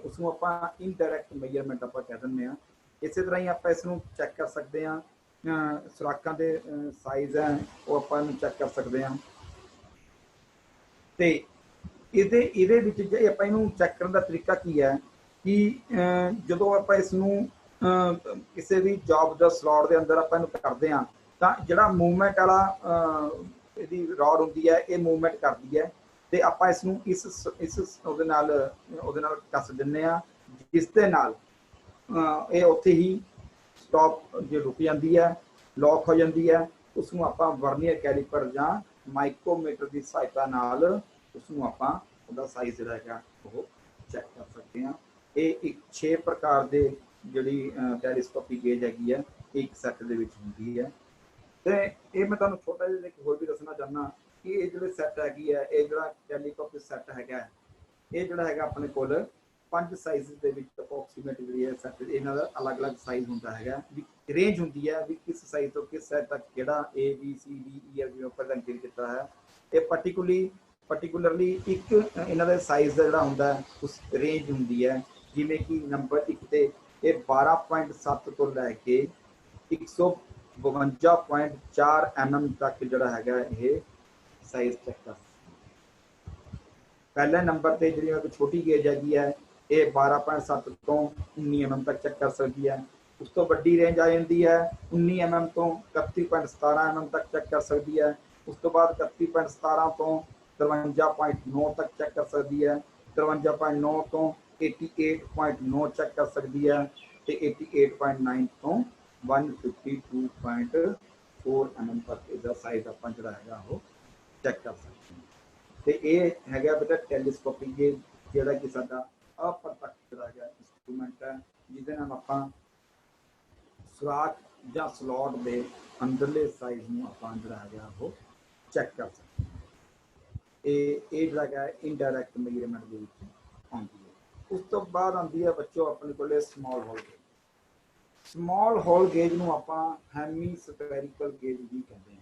ਉਸ ਨੂੰ ਆਪਾਂ ਇਨਡਾਇਰੈਕਟ ਮੇਜਰਮੈਂਟ ਆਪਾਂ ਕਹਿ ਦਿੰਦੇ ਹਾਂ। ਇਸੇ ਤਰ੍ਹਾਂ ਹੀ ਆਪਾਂ ਇਸ ਨੂੰ ਚੈੱਕ ਕਰ ਸਕਦੇ ਹਾਂ, ਸੁਰਾਖਾਂ ਦੇ ਸਾਈਜ਼ ਹੈ ਉਹ ਆਪਾਂ ਇਹਨੂੰ ਚੈੱਕ ਕਰ ਸਕਦੇ ਹਾਂ। ਤੇ ਇਹਦੇ ਵਿੱਚ ਜੇ ਆਪਾਂ ਇਹਨੂੰ ਚੈੱਕ ਕਰਨ ਦਾ ਤਰੀਕਾ ਕੀ ਹੈ ਕਿ ਜਦੋਂ ਆਪਾਂ ਇਸ ਨੂੰ ਕਿਸੇ ਵੀ ਜੌਬ ਦਾ ਸਲੋਟ ਦੇ ਅੰਦਰ ਆਪਾਂ ਇਹਨੂੰ ਕਰਦੇ ਹਾਂ ਤਾਂ ਜਿਹੜਾ ਮੂਵਮੈਂਟ ਵਾਲਾ ਇਹਦੀ ਰੋਡ ਹੁੰਦੀ ਹੈ ਇਹ ਮੂਵਮੈਂਟ ਕਰਦੀ ਹੈ ਤੇ ਆਪਾਂ ਇਸ ਨੂੰ ਇਸ ਉਹਦੇ ਨਾਲ ਕੱਸ ਦਿੰਦੇ ਹਾਂ, ਜਿਸ ਦੇ ਨਾਲ ਇਹ ਉੱਥੇ ਹੀ ਸਟਾਪ ਜੇ ਰੁਕ ਜਾਂਦੀ ਹੈ, ਲੌਕ ਹੋ ਜਾਂਦੀ ਹੈ। ਉਸ ਨੂੰ ਆਪਾਂ ਵਰਨੀਅਰ ਕੈਲੀਪਰ ਜਾਂ ਮਾਈਕਰੋਮੀਟਰ ਦੀ ਸਹਾਇਤਾ ਨਾਲ ਉਸ ਨੂੰ ਆਪਾਂ ਉਹਦਾ ਸਾਈਜ਼ ਜਿਹੜਾ ਹੈਗਾ ਉਹ ਚੈੱਕ ਕਰ ਸਕਦੇ ਹਾਂ। ਇਹ ਇੱਕ 6 ਪ੍ਰਕਾਰ ਦੇ ਜਿਹੜੀ ਟੈਲੀਸਕੋਪਿਕ ਗੇਜ ਹੈਗੀ ਹੈ ਇੱਕ ਸੈੱਟ ਦੇ ਵਿੱਚ ਹੁੰਦੀ ਹੈ। ਤੇ ਇਹ ਮੈਂ ਤੁਹਾਨੂੰ ਛੋਟਾ ਜਿਹਾ ਇੱਕ ਹੋਰ ਵੀ ਦੱਸਣਾ ਚਾਹੁੰਦਾ ਕਿ ਇਹ ਜਿਹੜੇ ਸੈੱਟ ਹੈਗੀ ਹੈ, ਇਹ ਜਿਹੜਾ ਟੈਲੀਸਕੋਪਿਕ ਸੈੱਟ ਹੈਗਾ ਇਹ ਜਿਹੜਾ ਹੈਗਾ ਆਪਣੇ ਕੋਲ 5 ਸਾਈਜ਼ ਦੇ ਵਿੱਚ ਅਪਰੋਕਸੀਮੇਟ ਜਿਹੜੀ ਹੈ ਸੈੱਟ, ਇਹਨਾਂ ਦਾ ਅਲੱਗ-ਅਲੱਗ ਸਾਈਜ਼ ਹੁੰਦਾ ਹੈਗਾ, ਵੀ ਰੇਂਜ ਹੁੰਦੀ ਹੈ ਵੀ ਕਿਸ ਸਾਈਜ਼ ਤੋਂ ਕਿਸ ਸਾਈਜ਼ ਤੱਕ ਕਿਹੜਾ ABCD ਜਿਵੇਂ ਪ੍ਰੈਜ਼ੈਂਟ ਕੀਤਾ ਹੈ। ਇਹ ਪਾਰਟਿਕੂਲਰਲੀ ਇੱਕ ਇਹਨਾਂ ਦੇ ਸਾਈਜ਼ ਦਾ ਜਿਹੜਾ ਹੁੰਦਾ ਉਸ ਰੇਂਜ ਹੁੰਦੀ ਹੈ, ਜਿਵੇਂ ਕਿ ਨੰਬਰ 1 ਤੇ ਇਹ 12.7 ਤੋਂ ਲੈ ਕੇ 152.4 mm ਤੱਕ ਜਿਹੜਾ ਹੈਗਾ ਇਹ ਸਾਈਜ਼ ਚੈੱਕ ਕਰ ਸਕਦੇ। ਪਹਿਲੇ ਨੰਬਰ ਤੇ ਜਿਹੜੀ ਇੱਕ ਛੋਟੀ ਗੇਜ ਹੈਗੀ ਹੈ ਇਹ 12.7 ਤੋਂ 19 mm ਤੱਕ ਚੈੱਕ ਕਰ ਸਕਦੀ ਹੈ। ਉਸ ਤੋਂ ਵੱਡੀ ਰੇਂਜ ਆ ਜਾਂਦੀ ਹੈ 19 mm ਤੋਂ 31.17 mm ਤੱਕ ਚੈੱਕ ਕਰ ਸਕਦੀ ਹੈ। ਉਸ ਤੋਂ ਬਾਅਦ 31.17 ਤੋਂ 53.9 ਤੱਕ ਚੈੱਕ ਕਰ ਸਕਦੀ ਹੈ। 53.9 ਤੋਂ 88.9 ਚੈੱਕ ਕਰ ਸਕਦੀ ਹੈ ਤੇ 88.9 ਤੋਂ 152.4 mm ਤੱਕ ਇਹਦਾ ਸਾਈਜ਼ ਆਪਾਂ ਜਿਹੜਾ ਹੈਗਾ ਉਹ ਚੈੱਕ ਕਰ ਸਕਦੇ ਹਾਂ। ਤੇ ਇਹ ਹੈਗਾ ਬੇਟਾ ਟੈਲੀਸਕੋਪਿਕ ਗੇਜ, ਜਿਹੜਾ ਕਿ ਸਾਡਾ ਅਪਰਤੱਕ ਜਿਹੜਾ ਹੈਗਾ ਇੰਸਟਰੂਮੈਂਟ ਹੈ, ਜਿਹਦੇ ਨਾਲ ਆਪਾਂ ਸੁਰਾਖ ਜਾਂ ਸਲੋਟ ਦੇ ਅੰਦਰਲੇ ਸਾਈਜ਼ ਨੂੰ ਆਪਾਂ ਜਿਹੜਾ ਹੈਗਾ ਉਹ ਚੈੱਕ ਕਰ ਸਕਦੇ ਹਾਂ। ਇਹ ਜਿਹੜਾ ਹੈਗਾ ਇਨਡਾਇਰੈਕਟ ਮੇਜਰਮੈਂਟ ਦੇ ਵਿੱਚ ਆਉਂਦੀ ਹੈ। ਉਸ ਤੋਂ ਬਾਅਦ ਆਉਂਦੀ ਹੈ ਬੱਚੋ ਆਪਣੇ ਕੋਲੇ small hole gauge. Small hole gauge ਨੂੰ ਆਪਾਂ ਹੈਮੀ ਸਫੈਰੀਕਲ ਗੇਜ ਵੀ ਕਹਿੰਦੇ ਹਾਂ।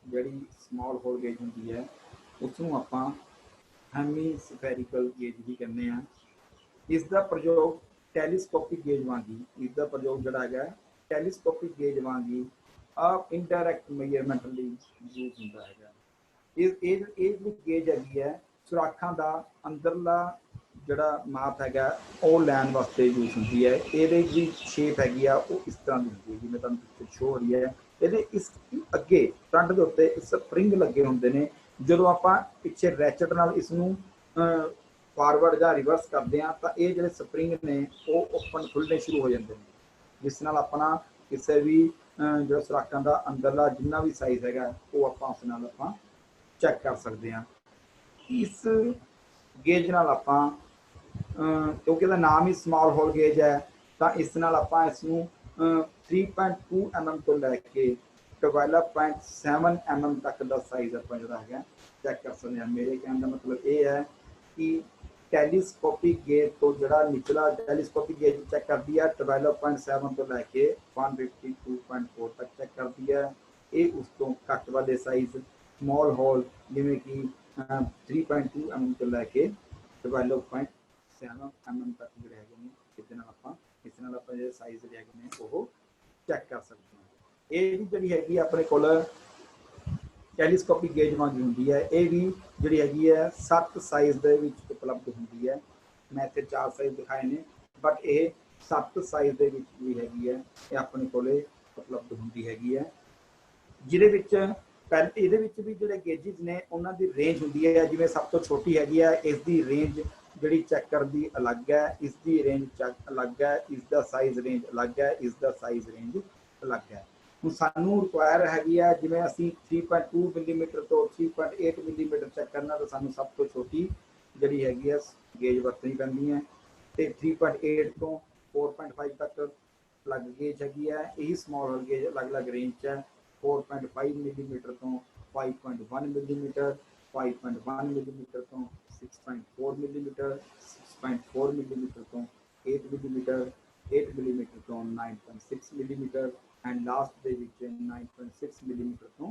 ਜਿਹੜੀ ਸਮਾਲ ਹੋਲ ਗੇਜ ਹੁੰਦੀ ਹੈ ਉਸ ਨੂੰ ਆਪਾਂ ਹੈਮੀ ਸਫੈਰੀਕਲ ਗੇਜ ਵੀ ਕਹਿੰਦੇ ਹਾਂ। ਇਸ ਦਾ ਪ੍ਰਯੋਗ ਟੈਲੀਸਕੋਪਿਕ ਗੇਜ ਵਾਂਗੀ, ਇਸ ਦਾ ਪ੍ਰਯੋਗ ਜਿਹੜਾ ਹੈਗਾ ਟੈਲੀਸਕੋਪਿਕ ਗੇਜ ਵਾਂਗੀ ਇਨਡਾਇਰੈਕਟ ਮੇਜਰਮੈਂਟ ਲਈ ਯੂਜ਼ ਹੁੰਦਾ ਹੈਗਾ। ਇਹ ਜਿਹੜੀ ਗੇਜ ਹੈਗੀ ਹੈ ਸੁਰਾਖਾਂ ਦਾ ਅੰਦਰਲਾ ਜਿਹੜਾ ਮਾਪ ਹੈਗਾ ਉਹ ਲੈਣ ਵਾਸਤੇ ਯੂਜ਼ ਹੁੰਦੀ ਹੈ। ਇਹਦੇ ਦੀ ਸ਼ੇਪ ਹੈਗੀ ਆ ਉਹ ਇਸ ਤਰ੍ਹਾਂ ਦੀ ਹੁੰਦੀ ਹੈ, ਜਿਵੇਂ ਤੁਹਾਨੂੰ ਪਿੱਛੇ ਸ਼ੋ ਹੋ ਰਹੀ ਹੈ। ਇਹਦੇ ਇਸ ਅੱਗੇ ਫਰੰਟ ਦੇ ਉੱਤੇ ਸਪਰਿੰਗ ਲੱਗੇ ਹੁੰਦੇ ਨੇ। ਜਦੋਂ ਆਪਾਂ ਪਿੱਛੇ ਰੈਚਟ ਨਾਲ ਇਸ ਨੂੰ ਫਾਰਵਰਡ ਜਾਂ ਰਿਵਰਸ ਕਰਦੇ ਹਾਂ ਤਾਂ ਇਹ ਜਿਹੜੇ ਸਪਰਿੰਗ ਨੇ ਉਹ ਓਪਨ ਖੁੱਲ੍ਹਣੇ ਸ਼ੁਰੂ ਹੋ ਜਾਂਦੇ ਨੇ, ਜਿਸ ਨਾਲ ਆਪਣਾ ਕਿਸੇ ਵੀ ਜਿਹੜਾ ਸੁਰਾਖਾਂ ਦਾ ਅੰਦਰਲਾ ਜਿੰਨਾ ਵੀ ਸਾਈਜ਼ ਹੈਗਾ ਉਹ ਆਪਾਂ ਉਸ ਨਾਲ ਆਪਾਂ ਚੈੱਕ ਕਰ ਸਕਦੇ ਹਾਂ। ਇਸ ਗੇਜ ਨਾਲ ਆਪਾਂ ਕਿਉਂਕਿ ਇਹਦਾ ਨਾਮ ਹੀ ਸਮਾਲ ਹੋਲ ਗੇਜ ਹੈ ਤਾਂ ਇਸ ਨਾਲ ਆਪਾਂ ਇਸ ਨੂੰ 3.2 mm ਤੋਂ ਲੈ ਕੇ 12.7 mm ਤੱਕ ਦਾ ਸਾਈਜ਼ ਆਪਾਂ ਜਿਹੜਾ ਹੈਗਾ ਚੈੱਕ ਕਰ ਸਕਦੇ ਹਾਂ। ਮੇਰੇ ਕਹਿਣ ਦਾ ਮਤਲਬ ਇਹ ਹੈ ਕਿ ਟੈਲੀਸਕੋਪਿਕ ਗੇਜ ਤੋਂ ਜਿਹੜਾ ਨਿਚਲਾ ਟੈਲੀਸਕੋਪਿਕ ਗੇਜ ਚੈੱਕ ਕਰਦੀ ਹੈ 12.7 ਤੋਂ ਲੈ ਕੇ 152.4 ਤੱਕ ਚੈੱਕ ਕਰਦੀ ਹੈ। ਇਹ ਉਸ ਤੋਂ ਘੱਟ ਵਾਲੇ ਸਾਈਜ਼ ਸਮਾਲ ਹੋਲ ਜਿਵੇਂ ਕਿ 3.2 mm ਤੋਂ ਲੈ ਕੇ 12.7 mm ਤੱਕ ਜਿਹੜੇ ਹੈਗੇ ਨੇ ਇਸ ਨਾਲ ਆਪਾਂ ਜਿਹੜੇ ਸਾਈਜ਼ ਜਿਹੜੇ ਹੈਗੇ ਨੇ ਉਹ ਚੈੱਕ ਕਰ ਸਕਦੇ ਹਾਂ। ਇਹ ਵੀ ਜਿਹੜੀ ਹੈਗੀ ਆਪਣੇ ਕੋਲ ਟੈਲੀਸਕੋਪਿਕ ਗੇਜ ਵਾਂਗੀ ਹੁੰਦੀ ਹੈ। ਇਹ ਵੀ ਜਿਹੜੀ ਹੈਗੀ ਹੈ 7 ਸਾਈਜ਼ ਦੇ ਵਿੱਚ ਉਪਲਬਧ ਹੁੰਦੀ ਹੈ। ਮੈਂ ਇੱਥੇ 4 ਸਾਈਜ਼ ਦਿਖਾਏ ਨੇ, ਬਟ ਇਹ 7 ਸਾਈਜ਼ ਦੇ ਵਿੱਚ ਵੀ ਹੈਗੀ ਹੈ, ਇਹ ਆਪਣੇ ਕੋਲੇ ਉਪਲਬਧ ਹੁੰਦੀ ਹੈਗੀ ਹੈ। ਜਿਹਦੇ ਵਿੱਚ ਪਹਿਲੇ ਇਹਦੇ ਵਿੱਚ ਵੀ ਜਿਹੜੇ ਗੇਜਿਸ ਨੇ ਉਹਨਾਂ ਦੀ ਰੇਂਜ ਹੁੰਦੀ ਹੈ। ਜਿਵੇਂ ਸਭ ਤੋਂ ਛੋਟੀ ਹੈਗੀ ਹੈ, ਇਸ ਦੀ ਰੇਂਜ ਜਿਹੜੀ ਚੈੱਕਰ ਦੀ ਅਲੱਗ ਹੈ, ਇਸ ਦੀ ਰੇਂਜ ਚੈੱਕ ਅਲੱਗ ਹੈ, ਇਸ ਦਾ ਸਾਈਜ਼ ਰੇਂਜ ਅਲੱਗ ਹੈ, ਇਸ ਦਾ ਸਾਈਜ਼ ਰੇਂਜ ਅਲੱਗ ਹੈ। ਹੁਣ ਸਾਨੂੰ ਰਿਕੁਆਇਰ ਹੈਗੀ ਹੈ, ਜਿਵੇਂ ਅਸੀਂ 3.2 ਮਿਲੀਮੀਟਰ ਤੋਂ 3.8 ਮਿਲੀਮੀਟਰ ਚੈੱਕ ਕਰਨਾ, ਤਾਂ ਸਾਨੂੰ ਸਭ ਤੋਂ ਛੋਟੀ ਜਿਹੜੀ ਹੈਗੀ ਹੈ ਗੇਜ ਵਰਤਣੀ ਪੈਂਦੀ ਹੈ। ਤੇ 3.8 ਤੋਂ 4.5 ਤੱਕ ਅਲੱਗ ਗੇਜ ਹੈਗੀ ਹੈ। ਇਹੀ ਸਮਾਲ ਗੇਜ ਅਲੱਗ-ਅਲੱਗ ਰੇਂਜ 'ਚ ਹੈ। 4.5 ਮਿਲੀਮੀਟਰ ਤੋਂ 5.1 ਮਿਲੀਮੀਟਰ, 5.1 ਮਿਲੀਮੀਟਰ ਤੋਂ 6.4 ਮਿਲੀਮੀਟਰ, 6.4 ਮਿਲੀਮੀਟਰ ਤੋਂ 8 ਮਿਲੀਮੀਟਰ, 8 ਮਿਲੀਮੀਟਰ ਤੋਂ 9.6 ਮਿਲੀਮੀਟਰ ਐਂਡ ਲਾਸਟ ਦੇ ਵਿੱਚ 9.6 ਮਿਲੀਮੀਟਰ ਤੋਂ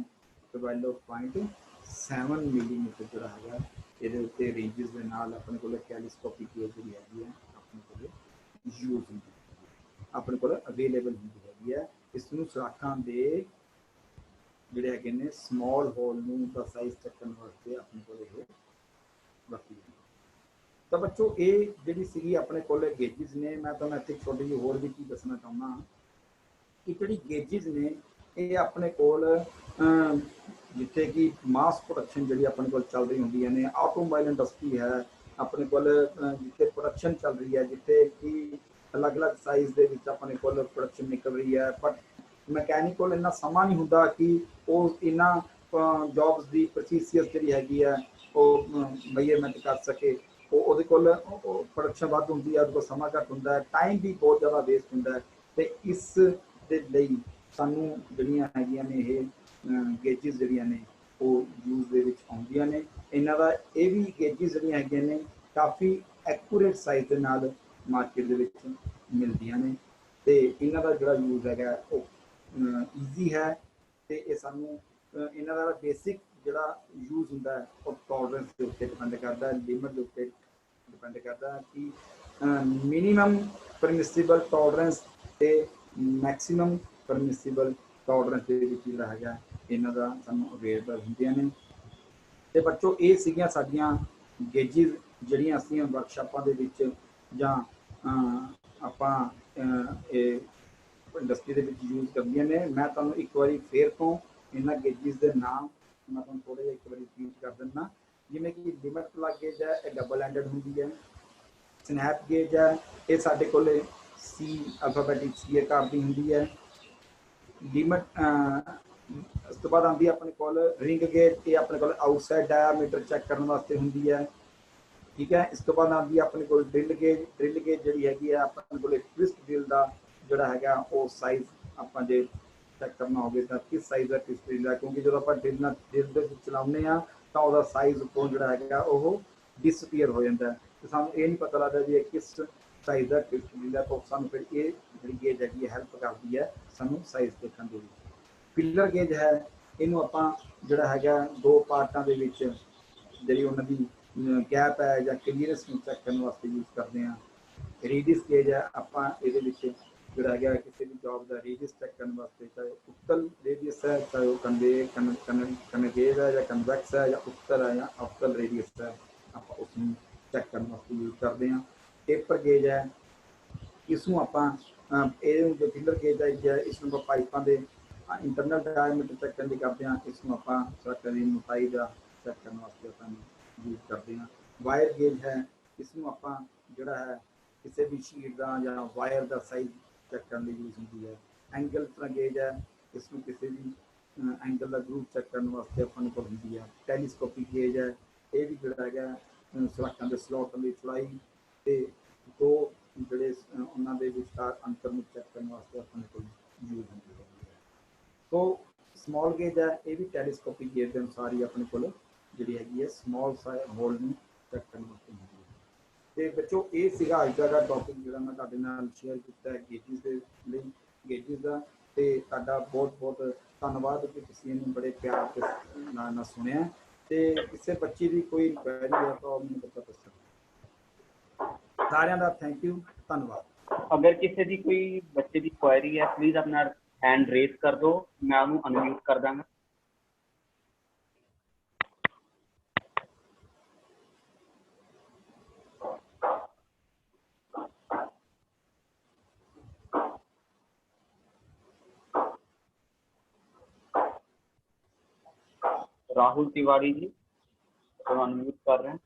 12.7 ਮਿਲੀਮੀਟਰ ਜਿਹੜਾ ਹੈਗਾ ਇਹਦੇ ਉੱਤੇ ਰੇਂਜਸ ਦੇ ਨਾਲ ਆਪਣੇ ਕੋਲ ਟੈਲੀਸਕੋਪਿਕ ਗੇਜ ਜਿਹੜੀ ਹੈਗੀ ਹੈ ਆਪਣੇ ਕੋਲ ਯੂਜ਼ ਹੁੰਦੀ ਹੈ, ਆਪਣੇ ਕੋਲ ਅਵੇਲੇਬਲ ਹੁੰਦੀ ਹੈਗੀ ਹੈ। ਇਸ ਨੂੰ ਸਲਾਖਾਂ ਦੇ ਜਿਹੜੇ ਹੈਗੇ ਨੇ ਸਮਾਲ ਹੋਲ ਨੂੰ ਦਾ ਸਾਈਜ਼ ਚੱਕਣ ਵਾਸਤੇ ਆਪਣੇ ਕੋਲ ਇਹ ਵਰਤੀ ਜਾਂਦੀ ਹੈ। ਤਾਂ ਬੱਚੋ ਇਹ ਜਿਹੜੀ ਸੀਗੀ ਆਪਣੇ ਕੋਲ ਗੇਜਿਸ ਨੇ, ਮੈਂ ਤੁਹਾਨੂੰ ਇੱਥੇ ਛੋਟੀ ਜਿਹੀ ਹੋਰ ਵੀ ਚੀਜ਼ ਦੱਸਣਾ ਚਾਹੁੰਦਾ ਕਿ ਜਿਹੜੀ ਗੇਜਿਸ ਨੇ ਇਹ ਆਪਣੇ ਕੋਲ ਜਿੱਥੇ ਕਿ ਮਾਸ ਪ੍ਰੋਡਕਸ਼ਨ ਜਿਹੜੀ ਆਪਣੇ ਕੋਲ ਚੱਲ ਰਹੀ ਹੁੰਦੀਆਂ ਨੇ, ਆਟੋਮੋਬਾਈਲ ਇੰਡਸਟਰੀ ਹੈ ਆਪਣੇ ਕੋਲ, ਜਿੱਥੇ ਪ੍ਰੋਡਕਸ਼ਨ ਚੱਲ ਰਹੀ ਹੈ, ਜਿੱਥੇ ਕਿ ਅਲੱਗ-ਅਲੱਗ ਸਾਈਜ਼ ਦੇ ਵਿੱਚ ਆਪਣੇ ਕੋਲ ਪ੍ਰੋਡਕਸ਼ਨ ਨਿਕਲ ਰਹੀ ਹੈ, ਬਟ ਮਕੈਨਿਕ ਕੋਲ ਇੰਨਾ ਸਮਾਂ ਨਹੀਂ ਹੁੰਦਾ ਕਿ ਉਹ ਇਹਨਾਂ ਜੌਬਸ ਦੀ ਪ੍ਰੋਸੀਜਰ ਜਿਹੜੀ ਹੈਗੀ ਹੈ ਉਹ ਮੇਜਰਮੈਂਟ ਕਰ ਸਕੇ। ਉਹਦੇ ਕੋਲ ਪ੍ਰੋਡਕਸ਼ਨ ਵੱਧ ਹੁੰਦੀ ਹੈ, ਉਹਦੇ ਕੋਲ ਸਮਾਂ ਘੱਟ ਹੁੰਦਾ ਹੈ, ਟਾਈਮ ਵੀ ਬਹੁਤ ਜ਼ਿਆਦਾ ਵੇਸਟ ਹੁੰਦਾ ਹੈ। ਅਤੇ ਇਸ ਦੇ ਲਈ ਸਾਨੂੰ ਜਿਹੜੀਆਂ ਹੈਗੀਆਂ ਨੇ ਇਹ ਗੇਜਿਸ ਜਿਹੜੀਆਂ ਨੇ ਉਹ ਯੂਜ਼ ਦੇ ਵਿੱਚ ਆਉਂਦੀਆਂ ਨੇ। ਇਹਨਾਂ ਦਾ ਇਹ ਵੀ ਗੇਜਿਸ ਜਿਹੜੀਆਂ ਹੈਗੀਆਂ ਨੇ ਕਾਫੀ ਐਕੂਰੇਟ ਸਾਈਜ਼ ਦੇ ਨਾਲ ਮਾਰਕੀਟ ਦੇ ਵਿੱਚ ਮਿਲਦੀਆਂ ਨੇ, ਅਤੇ ਇਹਨਾਂ ਦਾ ਜਿਹੜਾ ਯੂਜ਼ ਹੈਗਾ ਉਹ ਈਜ਼ੀ ਹੈ। ਅਤੇ ਇਹ ਸਾਨੂੰ ਇਹਨਾਂ ਦਾ ਬੇਸਿਕ ਜਿਹੜਾ ਯੂਜ਼ ਹੁੰਦਾ ਹੈ ਉਹ ਟੋਲਰੈਂਸ ਦੇ ਉੱਤੇ ਡਿਪੈਂਡ ਕਰਦਾ, ਲਿਮਿਟ ਦੇ ਉੱਤੇ ਡਿਪੈਂਡ ਕਰਦਾ ਕਿ ਮਿਨੀਮਮ ਪਰਮਿਸਿਬਲ ਟੋਲਰੈਂਸ ਅਤੇ ਮੈਕਸੀਮਮ ਪਰਮਿਸਿਬਲ ਟੋਲਰੈਂਸ ਦੇ ਵਿੱਚ ਜਿਹੜਾ ਹੈਗਾ ਇਹਨਾਂ ਦਾ ਸਾਨੂੰ ਅਵੇਲੇਬਲ ਹੁੰਦੀਆਂ ਨੇ। ਅਤੇ ਬੱਚੋ ਇਹ ਸੀਗੀਆਂ ਸਾਡੀਆਂ ਗੇਜਿਸ ਜਿਹੜੀਆਂ ਅਸੀਂ ਵਰਕਸ਼ਾਪਾਂ ਦੇ ਵਿੱਚ ਜਾਂ ਆਪਾਂ ਇਹ ਇੰਡਸਟਰੀ ਦੇ ਵਿੱਚ ਯੂਜ਼ ਕਰਦੀਆਂ ਨੇ। ਮੈਂ ਤੁਹਾਨੂੰ ਇੱਕ ਵਾਰੀ ਫੇਰ ਤੋਂ ਇਹਨਾਂ ਗੇਜਿਸ ਦੇ ਨਾਮ ਮੈਂ ਤੁਹਾਨੂੰ ਥੋੜ੍ਹਾ ਜਿਹਾ ਇੱਕ ਵਾਰੀ ਰਿਪੀਟ ਕਰ ਦਿੰਦਾ। ਜਿਵੇਂ ਕਿ ਲਿਮਿਟ ਪਲੱਗ ਗੇਜ ਹੈ, ਇਹ ਡਬਲ ਹੈਂਡਡ ਹੁੰਦੀ ਹੈ। ਸਨੈਪ ਗੇਜ ਹੈ, ਇਹ ਸਾਡੇ ਕੋਲ ਸੀ ਅਲਫਾਬੈਟਿਕ ਸੀ ਆਕਾਰ ਦੀ ਹੁੰਦੀ ਹੈ। ਲਿਮਿਟ ਉਸ ਤੋਂ ਬਾਅਦ ਆਉਂਦੀ ਆਪਣੇ ਕੋਲ ਰਿੰਗ ਗੇਜ, ਇਹ ਆਪਣੇ ਕੋਲ ਆਊਟਸਾਈਡ ਡਾਇਆਮੀਟਰ ਚੈੱਕ ਕਰਨ ਵਾਸਤੇ ਹੁੰਦੀ ਹੈ। ਠੀਕ ਹੈ, ਇਸ ਤੋਂ ਬਾਅਦ ਆਉਂਦੀ ਆਪਣੇ ਕੋਲ ਡਰਿਲ ਗੇਜ। ਡਰਿਲ ਗੇਜ ਜਿਹੜੀ ਹੈਗੀ ਹੈ ਆਪਣੇ ਕੋਲ ਟਵਿਸਟ ਡਰਿਲ ਦਾ ਜਿਹੜਾ ਹੈਗਾ ਉਹ ਸਾਈਜ਼ ਆਪਾਂ ਜੇ ਚੈੱਕ ਕਰਨਾ ਹੋਵੇ ਤਾਂ ਕਿਸ ਸਾਈਜ਼ ਦਾ ਟਵਿਸਟ ਡਰਿਲ ਹੈ, ਕਿਉਂਕਿ ਜਦੋਂ ਆਪਾਂ ਡਰਿਲ ਦੇ ਵਿੱਚ ਚਲਾਉਂਦੇ ਹਾਂ ਤਾਂ ਉਹਦਾ ਸਾਈਜ਼ ਉੱਪਰੋਂ ਜਿਹੜਾ ਹੈਗਾ ਉਹ ਡਿਸਪੀਅਰ ਹੋ ਜਾਂਦਾ, ਅਤੇ ਸਾਨੂੰ ਇਹ ਨਹੀਂ ਪਤਾ ਲੱਗਦਾ ਵੀ ਇਹ ਕਿਸ ਸਾਈਜ਼ ਦਾ ਟਵਿਸਟ ਡਰਿਲ ਹੈ। ਤਾਂ ਸਾਨੂੰ ਫਿਰ ਇਹ ਜਿਹੜੀ ਗੇਜ ਹੈਗੀ ਹੈ ਹੈਲਪ ਕਰਦੀ ਹੈ ਸਾਨੂੰ ਸਾਈਜ਼ ਦੇਖਣ ਦੇ ਵਿੱਚ। ਫਿਲਰ ਗੇਜ ਹੈ, ਇਹਨੂੰ ਆਪਾਂ ਜਿਹੜਾ ਹੈਗਾ ਦੋ ਪਾਰਟਾਂ ਦੇ ਵਿੱਚ ਜਿਹੜੀ ਉਹਨਾਂ ਦੀ ਗੈਪ ਹੈ ਜਾਂ ਕਲੀਅਰੈਂਸ ਨੂੰ ਚੈੱਕ ਕਰਨ ਵਾਸਤੇ ਯੂਜ਼ ਕਰਦੇ ਹਾਂ। ਰੇਡੀਅਸ ਗੇਜ ਹੈ, ਆਪਾਂ ਇਹਦੇ ਵਿੱਚ ਜਿਹੜਾ ਹੈਗਾ ਕਿਸੇ ਵੀ ਜੌਬ ਦਾ ਰੇਡੀਅਸ ਚੈੱਕ ਕਰਨ ਵਾਸਤੇ, ਚਾਹੇ ਉੱਤਲ ਰੇਡੀਅਸ ਹੈ, ਚਾਹੇ ਉਹ ਕਨਵੇਵ ਹੈ ਜਾਂ ਕਨਵੈਕਸ ਹੈ, ਜਾਂ ਉੱਤਲ ਹੈ ਜਾਂ ਅਵਤਲ ਰੇਡੀਅਸ ਹੈ, ਆਪਾਂ ਉਸ ਨੂੰ ਚੈੱਕ ਕਰਨ ਵਾਸਤੇ ਯੂਜ਼ ਕਰਦੇ ਹਾਂ। ਟੇਪਰ ਗੇਜ ਹੈ, ਇਸ ਨੂੰ ਆਪਾਂ ਇਹ ਜੋ ਫਿਲਰ ਗੇਜ ਹੈ ਇਸ ਨੂੰ ਆਪਾਂ ਪਾਈਪਾਂ ਦੇ ਇੰਟਰਨਲ ਡਾਇਆਮੀਟਰ ਚੈੱਕ ਕਰਨ ਲਈ ਕਰਦੇ ਹਾਂ। ਇਸ ਨੂੰ ਆਪਾਂ ਸੜਕਾਂ ਦੀ ਮੋਟਾਈ ਦਾ ਚੈੱਕ ਕਰਨ ਵਾਸਤੇ ਆਪਾਂ ਯੂਜ਼ ਕਰਦੇ ਹਾਂ। ਵਾਇਰ ਗੇਜ ਹੈ, ਇਸ ਨੂੰ ਆਪਾਂ ਜਿਹੜਾ ਹੈ ਕਿਸੇ ਵੀ ਸ਼ੀਟ ਦਾ ਜਾਂ ਵਾਇਰ ਦਾ ਸਾਈਜ਼ ਚੈੱਕ ਕਰਨ ਲਈ ਯੂਜ਼ ਹੁੰਦੀ ਹੈ। ਐਂਗਲ ਗੇਜ ਹੈ, ਇਸ ਨੂੰ ਕਿਸੇ ਵੀ ਐਂਗਲ ਦਾ ਗਰੂਪ ਚੈੱਕ ਕਰਨ ਵਾਸਤੇ ਆਪਾਂ ਨੂੰ ਹੁੰਦੀ ਹੈ। ਟੈਲੀਸਕੋਪਿਕ ਗੇਜ ਹੈ, ਇਹ ਵੀ ਜਿਹੜਾ ਹੈਗਾ ਸਲਾਖਾਂ ਦੇ ਸਲੋਟਾਂ ਦੀ ਚੌੜਾਈ ਅਤੇ ਦੋ ਜਿਹੜੇ ਉਹਨਾਂ ਦੇ ਵਿਚਕਾਰ ਅੰਤਰ ਨੂੰ ਚੈੱਕ ਕਰਨ ਵਾਸਤੇ ਆਪਣੇ ਕੋਲ ਯੂਜ਼ ਹੁੰਦੀ ਹੈ। ਸੋ ਸਮਾਲ ਗੇਜ ਹੈ, ਇਹ ਵੀ ਟੈਲੀਸਕੋਪਿਕ ਗੇਜ ਦੇ ਅਨੁਸਾਰ ਹੀ ਆਪਣੇ ਕੋਲ ਜਿਹੜੀ ਹੈਗੀ ਹੈ ਸਮਾਲ ਹੋਲ ਨੂੰ ਚੈੱਕ ਕਰਨ ਵਾਸਤੇ ਹੁੰਦੀ ਹੈ। ਅਤੇ ਬੱਚੋ ਇਹ ਸੀਗਾ ਅੱਜ ਦਾ ਟੌਪਿਕ ਜਿਹੜਾ ਮੈਂ ਤੁਹਾਡੇ ਨਾਲ ਸ਼ੇਅਰ ਕੀਤਾ ਹੈ ਗੇਜਿਸ ਦੇ ਲਈ, ਗੇਜਿਸ ਦਾ। ਅਤੇ ਤੁਹਾਡਾ ਬਹੁਤ ਬਹੁਤ ਧੰਨਵਾਦ ਕਿ ਤੁਸੀਂ ਇਹਨੂੰ ਬੜੇ ਪਿਆਰ ਤੇ ਨਾਲ ਸੁਣਿਆ। ਅਤੇ ਕਿਸੇ ਬੱਚੇ ਦੀ ਕੋਈ ਇਨਕੁਆਇਰੀ ਹੈ ਤਾਂ ਉਹ ਮੈਨੂੰ ਬੱਚਾ ਦੱਸ ਸਕਦਾ। ਸਾਰਿਆਂ ਦਾ ਥੈਂਕ ਯੂ, ਧੰਨਵਾਦ। अगर किसी की कोई बच्चे की क्वायरी है प्लीज अपना हैंड रेज कर दो, मैं उन्हें अनम्यूट कर दांगा। राहुल तिवारी जी तो अनम्यूट कर रहे हैं।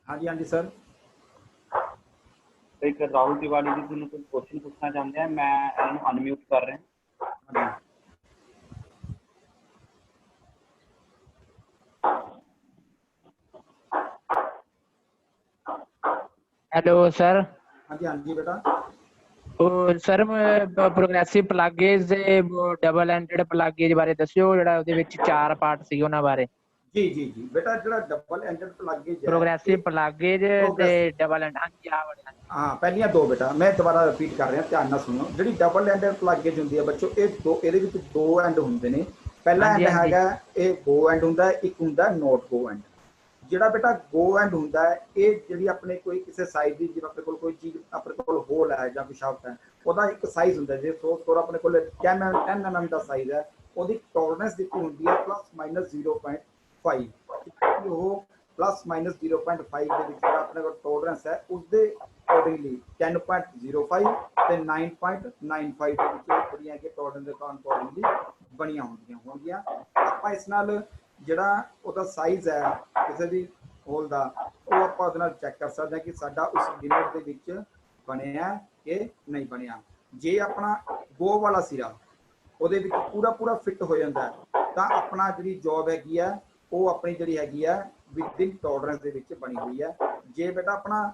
हाँ जी, हाँ जी सर। तो एक राहुल तिवारी जी ਤੁਹਾਨੂੰ ਕੋਈ क्वेश्चन पूछना चाहते हैं, मैं इन्होंने अनम्यूट कर रहे हैं। हाँ जी। Hello sir. हाँ जी, हाँ जी बेटा। ਉਹ ਸਰ ਪ੍ਰੋਗਰੈਸਿਵ ਪਲਾਗੇਜ ਦੇ ਡਬਲ ਐਂਡਡ ਪਲਾਗੇਜ ਬਾਰੇ ਦੱਸਿਓ, ਜਿਹੜਾ ਉਹਦੇ ਵਿੱਚ 4 ਪਾਰਟ ਸੀ ਉਹਨਾਂ ਬਾਰੇ। ਜੀ ਜੀ ਜੀ ਬੇਟਾ, ਜਿਹੜਾ ਡਬਲ ਐਂਡਡ ਪਲਾਗੇਜ ਹੈ ਪ੍ਰੋਗਰੈਸਿਵ ਪਲਾਗੇਜ ਤੇ ਡਬਲ ਐਂਡ, ਹਾਂਜੀ ਆ ਵਾਲੇ। ਹਾਂ, ਪਹਿਲੀਆਂ ਦੋ ਬੇਟਾ ਮੈਂ ਦੁਬਾਰਾ ਰਿਪੀਟ ਕਰ ਰਿਹਾ, ਧਿਆਨ ਨਾਲ ਸੁਣੋ। ਜਿਹੜੀ ਡਬਲ ਐਂਡਡ ਪਲਾਗੇਜ ਹੁੰਦੀ ਹੈ ਬੱਚੋ, ਇਹ ਦੋ, ਇਹਦੇ ਵਿੱਚ ਦੋ ਐਂਡ ਹੁੰਦੇ ਨੇ। ਪਹਿਲਾ ਐਂਡ ਹੈਗਾ ਇਹ ਗੋ ਐਂਡ ਹੁੰਦਾ, ਇੱਕ ਹੁੰਦਾ ਨੋਟ ਗੋ ਐਂਡ। ਜਿਹੜਾ ਬੇਟਾ ਗੋ ਐਂਡ ਹੁੰਦਾ ਹੈ, ਇਹ ਜਿਹੜੀ ਆਪਣੇ ਕੋਈ ਕਿਸੇ ਸਾਈਜ਼ ਦੀ, ਜਿਵੇਂ ਆਪਣੇ ਕੋਲ ਕੋਈ ਚੀਜ਼ ਆਪਣੇ ਕੋਲ ਹੋਲ ਹੈ ਜਾਂ ਪਿਸ਼ਾਬ ਹੈ, ਉਹਦਾ ਇੱਕ ਸਾਈਜ਼ ਹੁੰਦਾ। ਜੇ ਸੋਚ ਆਪਣੇ ਕੋਲ 10 mm ਦਾ ਸਾਈਜ਼ ਹੈ, ਉਹਦੀ ਟੋਲਰੈਂਸ ਦਿੱਤੀ ਹੁੰਦੀ ਹੈ +-0.5। ਉਹ +-0.5 ਦੇ ਵਿੱਚ ਜਿਹੜਾ ਆਪਣੇ ਕੋਲ ਟੋਲਰੈਂਸ ਹੈ, ਉਸਦੇ ਅਕੋਰਡਿੰਗਲੀ 10.05 ਤੇ 9.95 ਦੇ ਵਿੱਚ ਜਿਹੜੀਆਂ ਕਿ ਟੋਲਰੈਂਸ ਦੇ ਅਕੋਰਡਿੰਗਲੀ ਬਣੀਆਂ ਹੁੰਦੀਆਂ ਹੋਣਗੀਆਂ। ਆਪਾਂ ਇਸ ਨਾਲ ਜਿਹੜਾ ਉਹਦਾ ਸਾਈਜ਼ ਹੈ ਕਿਸੇ ਵੀ ਹੋਲ ਦਾ, ਉਹ ਆਪਾਂ ਉਹਦੇ ਨਾਲ ਚੈੱਕ ਕਰ ਸਕਦੇ ਹਾਂ ਕਿ ਸਾਡਾ ਉਸ ਲਿਮਿਟ ਦੇ ਵਿੱਚ ਬਣਿਆ ਕਿ ਨਹੀਂ ਬਣਿਆ। ਜੇ ਆਪਣਾ ਗੋ ਵਾਲਾ ਸਿਰਾ ਉਹਦੇ ਵਿੱਚ ਪੂਰਾ ਫਿੱਟ ਹੋ ਜਾਂਦਾ ਤਾਂ ਆਪਣਾ ਜਿਹੜੀ ਜੌਬ ਹੈਗੀ ਆ ਉਹ ਆਪਣੀ ਜਿਹੜੀ ਹੈਗੀ ਆ ਵਿਦਿਨ ਟੋਲਰੈਂਸ ਦੇ ਵਿੱਚ ਬਣੀ ਹੋਈ ਹੈ। ਜੇ ਬੇਟਾ ਆਪਣਾ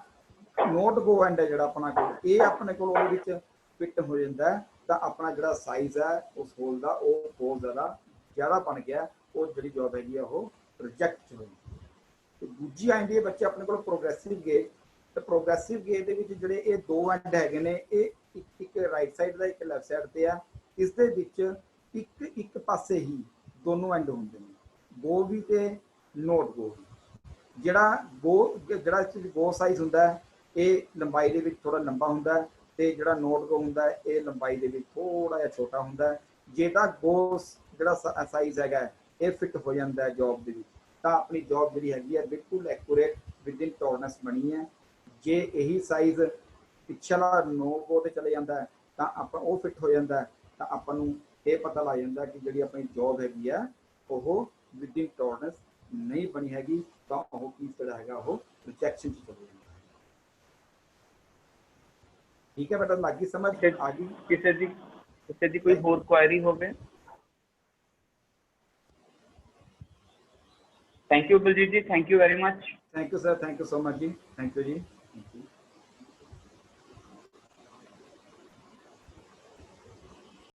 ਨੋਟ ਗੋ ਐਂਡ ਹੈ ਜਿਹੜਾ ਆਪਣਾ ਕੋਲ, ਇਹ ਆਪਣੇ ਕੋਲ ਉਹਦੇ ਵਿੱਚ ਫਿੱਟ ਹੋ ਜਾਂਦਾ ਤਾਂ ਆਪਣਾ ਜਿਹੜਾ ਸਾਈਜ਼ ਹੈ ਉਸ ਹੋਲ ਦਾ ਉਹ ਬਹੁਤ ਜ਼ਿਆਦਾ ਬਣ ਗਿਆ, ਉਹ ਜਿਹੜੀ ਜੌਬ ਹੈਗੀ ਆ ਉਹ ਰਿਜੈਕਟ ਹੋਈ। ਤੇ ਦੂਜੀ ਆਉਂਦੀ ਹੈ ਬੱਚੇ ਆਪਣੇ ਕੋਲ ਪ੍ਰੋਗਰੈਸਿਵ ਗੇਜ। ਤੇ ਪ੍ਰੋਗਰੈਸਿਵ ਗੇਜ ਦੇ ਵਿੱਚ ਜਿਹੜੇ ਇਹ ਦੋ ਐਂਡ ਹੈਗੇ ਨੇ, ਇਹ ਇੱਕ ਰਾਈਟ ਸਾਈਡ ਦਾ, ਇੱਕ ਲੈਫਟ ਸਾਈਡ ਤੇ ਆ। ਇਸ ਦੇ ਵਿੱਚ ਇੱਕ ਪਾਸੇ ਹੀ ਦੋਨੋਂ ਐਂਡ ਹੁੰਦੇ ਨੇ, ਗੋ ਵੀ ਤੇ ਨੋਟ ਗੋ ਵੀ। ਜਿਹੜਾ ਗੋ ਸਾਈਜ਼ ਹੁੰਦਾ ਹੈ ਇਹ ਲੰਬਾਈ ਦੇ ਵਿੱਚ ਥੋੜਾ ਲੰਬਾ ਹੁੰਦਾ ਹੈ, ਤੇ ਜਿਹੜਾ ਨੋਟ ਗੋ ਹੁੰਦਾ ਹੈ ਇਹ ਲੰਬਾਈ ਦੇ ਵਿੱਚ ਥੋੜਾ ਜਿਹਾ ਛੋਟਾ ਹੁੰਦਾ ਹੈ। ਜੇ ਤਾਂ ਗੋ ਜਿਹੜਾ ਸਾਈਜ਼ ਹੈਗਾ ਇਹ ਫਿੱਟ ਹੋ ਜਾਂਦਾ ਹੈ ਜੌਬ ਦੇ ਵਿੱਚ, ਤਾਂ ਆਪਣੀ ਜੌਬ ਜਿਹੜੀ ਹੈਗੀ ਹੈ ਬਿਲਕੁਲ ਐਕੂਰੇਟ ਵਿਦਿਨ ਟੋਲਰੈਂਸ ਬਣੀ ਹੈ। ਜੇ ਇਹੀ ਸਾਈਜ਼ ਪਿਛਲਾ ਨੋ ਗੋ ਤੇ ਚਲੇ ਜਾਂਦਾ ਹੈ ਤਾਂ ਆਪਾਂ ਉਹ ਫਿੱਟ ਹੋ ਜਾਂਦਾ ਹੈ, ਤਾਂ ਆਪਾਂ ਨੂੰ ਇਹ ਪਤਾ ਲੱਗ ਜਾਂਦਾ ਕਿ ਜਿਹੜੀ ਆਪਣੀ ਜੌਬ ਹੈਗੀ ਆ ਉਹ ਵਿਦਿਨ ਟੋਲਰੈਂਸ ਨਹੀਂ ਬਣੀ ਹੈਗੀ, ਤਾਂ ਉਹ ਕੀ ਜਿਹੜਾ ਹੈਗਾ ਉਹ ਰਿਜੈਕਸ਼ਨ 'ਚ ਚਲੇ ਜਾਂਦਾ। ਠੀਕ ਹੈ ਬੇਟਾ, ਲੱਗ ਗਈ ਸਮਝ ਆ ਗਈ? ਕਿਸੇ ਦੀ ਕੋਈ ਹੋਰ ਕੁਐਰੀ ਹੋਵੇ? Thank you Baljeet ji, thank you very much. Thank you sir, thank you so much जी, थैंक यू जी, थैंक यू।